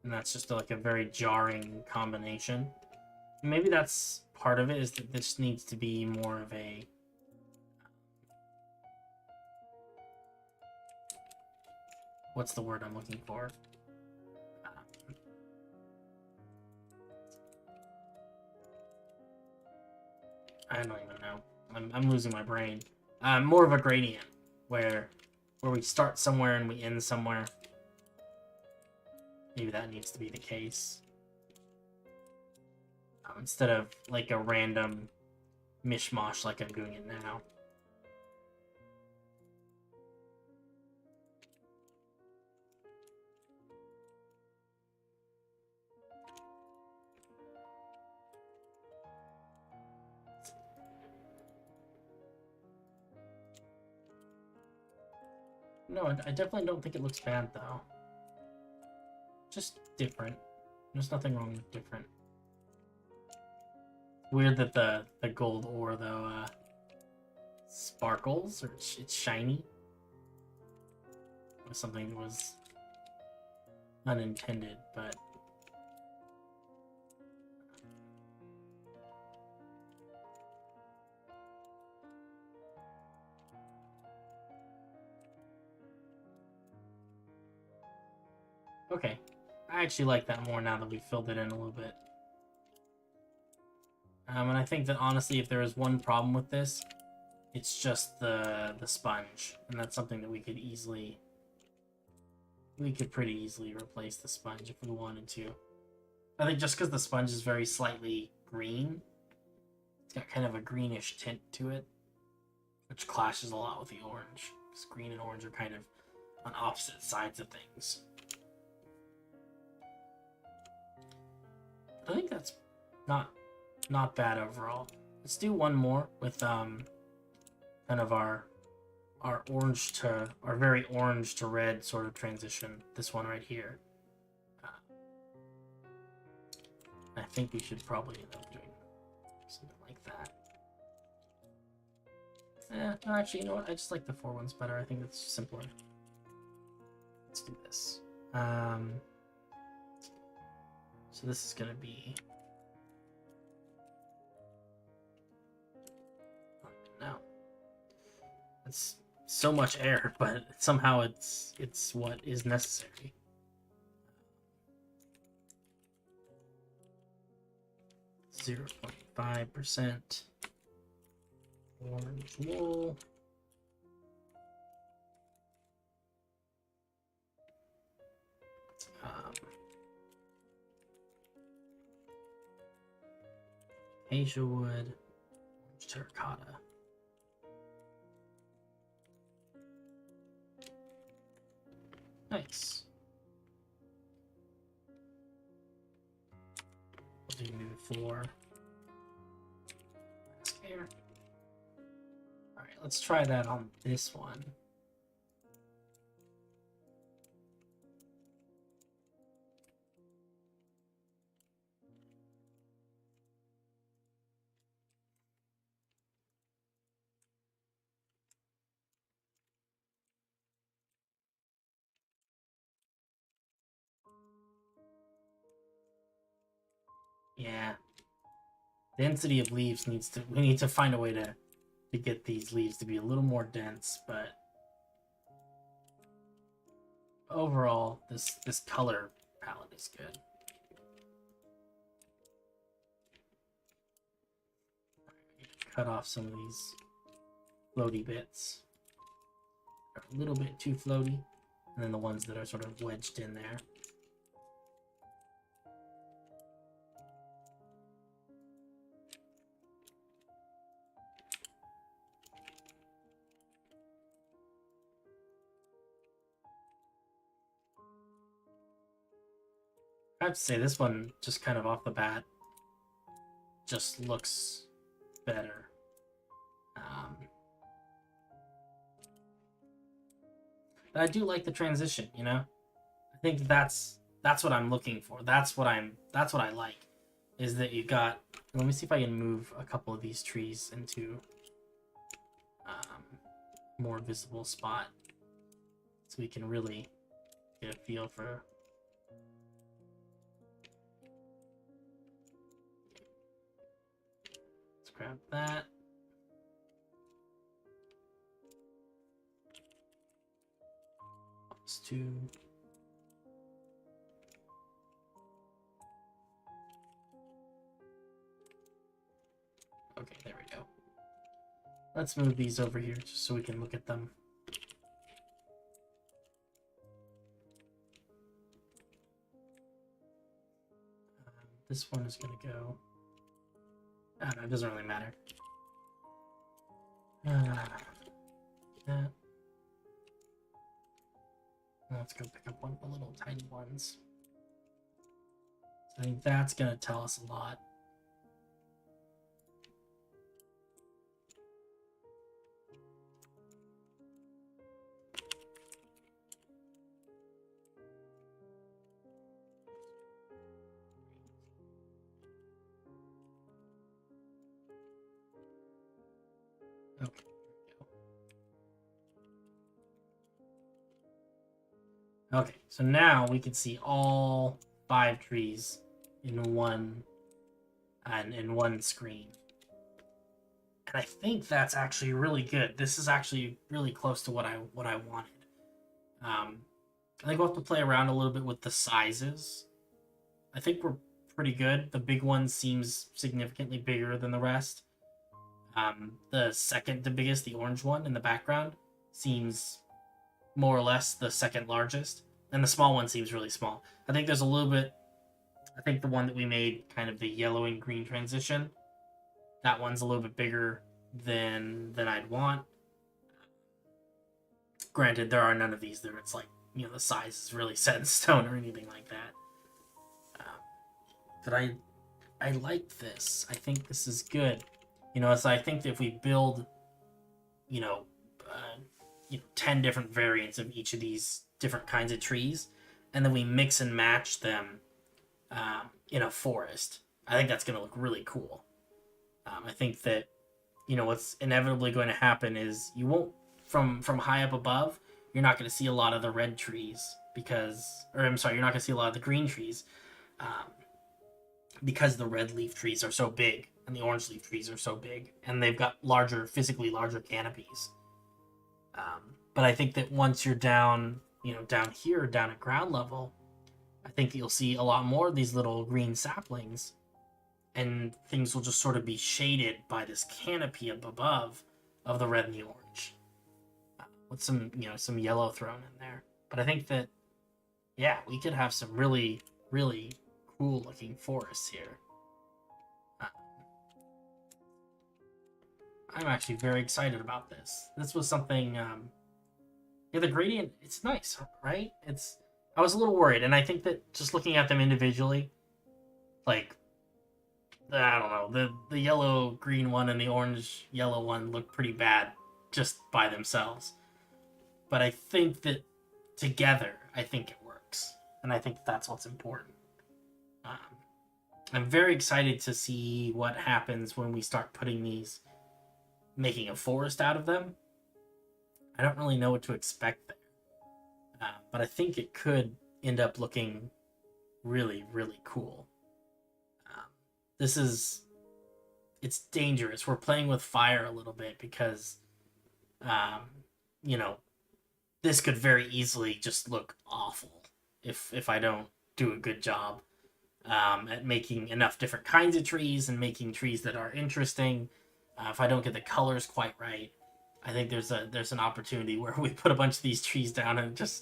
and that's just like a very jarring combination. Maybe that's part of it, is that this needs to be more of a what's the word I'm looking for? I don't even know. I'm losing my brain. More of a gradient, where we start somewhere and we end somewhere. Maybe that needs to be the case. Instead of like a random mishmash like I'm doing it now. No, I definitely don't think it looks bad, though. Just different. There's nothing wrong with different. Weird that the gold ore, though, sparkles, or it's shiny. It was something that was unintended, but Okay. I actually like that more now that we filled it in a little bit. And I think that honestly, if there is one problem with this, it's just the sponge. And that's something that we could pretty easily replace the sponge if we wanted to. I think just because the sponge is very slightly green, it's got kind of a greenish tint to it, which clashes a lot with the orange. Because green and orange are kind of on opposite sides of things. I think that's not bad overall. Let's do one more with kind of our very orange to red sort of transition. This one right here. I think we should probably end up doing something like that. No, actually, you know what? I just like the 4 ones better. I think it's simpler. Let's do this. So this is gonna be. No. It's so much air, but somehow it's what is necessary. 0.5% orange wool. Acacia wood, orange terracotta. Nice. We'll do maybe 4. Here. All right, let's try that on this one. Yeah. Density of leaves we need to find a way to get these leaves to be a little more dense, but overall this color palette is good. Cut off some of these floaty bits. They're a little bit too floaty, and then the ones that are sort of wedged in there. I have to say, this one, just kind of off the bat, just looks better. But I do like the transition, you know? I think that's what I'm looking for. That's what I like, is that you got... Let me see if I can move a couple of these trees into more visible spot, so we can really get a feel for... Let's grab that. Let's do... Okay, there we go. Let's move these over here just so we can look at them. This one is going to go... I don't know, it doesn't really matter. That. Let's go pick up one of the little tiny ones. So I think that's going to tell us a lot. Okay. Okay, so now we can see all 5 trees in one screen. And I think that's actually really good. This is actually really close to what I wanted. I think we'll have to play around a little bit with the sizes. I think we're pretty good. The big one seems significantly bigger than the rest. The second to biggest, the orange one in the background, seems more or less the second largest. And the small one seems really small. I think there's a little bit... I think the one that we made, kind of the yellow and green transition, that one's a little bit bigger than I'd want. Granted, there are none of these there. It's like, you know, the size is really set in stone or anything like that. But I like this. I think this is good. You know, so I think that if we build, you know, 10 different variants of each of these different kinds of trees, and then we mix and match them in a forest, I think that's going to look really cool. I think that, you know, what's inevitably going to happen is you won't, from high up above, you're not going to see a lot of the red trees because, or I'm sorry, you're not going to see a lot of the green trees because the red leaf trees are so big and the orange leaf trees are so big, and they've got physically larger canopies. But I think that once you're down, you know, down here, down at ground level, I think that you'll see a lot more of these little green saplings, and things will just sort of be shaded by this canopy up above of the red and the orange, with some, you know, some yellow thrown in there. But I think that, yeah, we could have some really, really cool looking forests here. I'm actually very excited about this. This was something, yeah, the gradient, it's nice, right? I was a little worried, and I think that just looking at them individually, like, I don't know, the yellow green one and the orange yellow one look pretty bad just by themselves. But I think that together, I think it works, and I think that's what's important. I'm very excited to see what happens when we start putting these, making a forest out of them. I don't really know what to expect there. But I think it could end up looking really, really cool. It's dangerous. We're playing with fire a little bit because, you know, this could very easily just look awful if I don't do a good job at making enough different kinds of trees and making trees that are interesting. If I don't get the colors quite right, I think there's an opportunity where we put a bunch of these trees down and it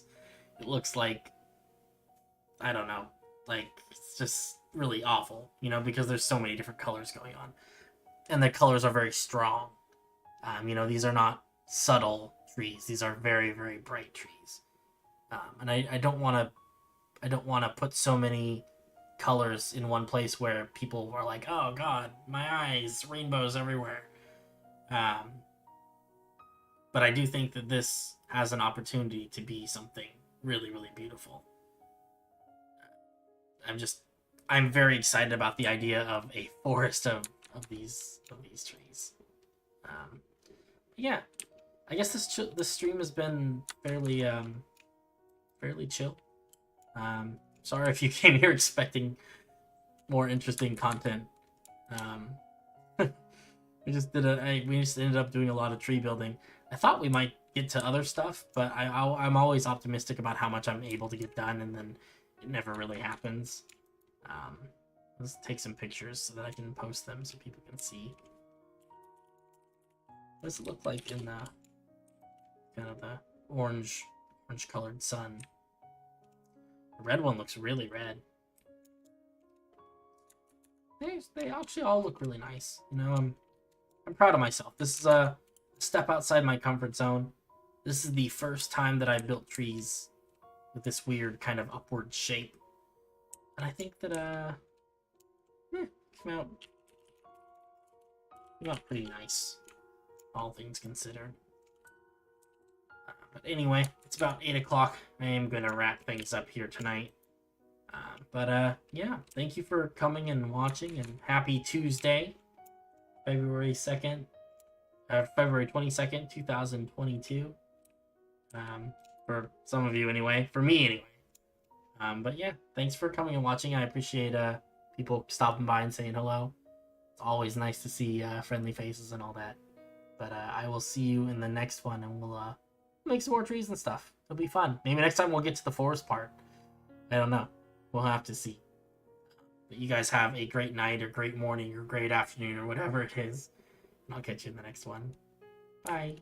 looks like, I don't know, like it's just really awful, you know, because there's so many different colors going on, and the colors are very strong. You know, these are not subtle trees; these are very, very bright trees, and I don't want to put so many colors in one place where people are like, oh god, my eyes, rainbows everywhere. But I do think that this has an opportunity to be something really, really beautiful. I'm very excited about the idea of a forest of these trees. Yeah, I guess this stream has been fairly chill. Sorry if you came here expecting more interesting content. We just ended up doing a lot of tree building. I thought we might get to other stuff, but I'm always optimistic about how much I'm able to get done, and then it never really happens. Let's take some pictures so that I can post them so people can see. What does it look like in the kind of the orange colored sun? The red one looks really red. They actually all look really nice. You know, I'm proud of myself. This is a step outside my comfort zone. This is the first time that I built trees with this weird kind of upward shape, and I think that came out pretty nice, all things considered. But anyway, it's about 8 o'clock. I am gonna wrap things up here tonight. Yeah, thank you for coming and watching, and happy Tuesday, February 22nd, 2022. For some of you anyway, for me anyway. But yeah, thanks for coming and watching. I appreciate people stopping by and saying hello. It's always nice to see friendly faces and all that. But I will see you in the next one, and we'll make some more trees and stuff. It'll be fun. Maybe next time we'll get to the forest part. I don't know. We'll have to see. But you guys have a great night or great morning or great afternoon or whatever it is. And I'll catch you in the next one. Bye.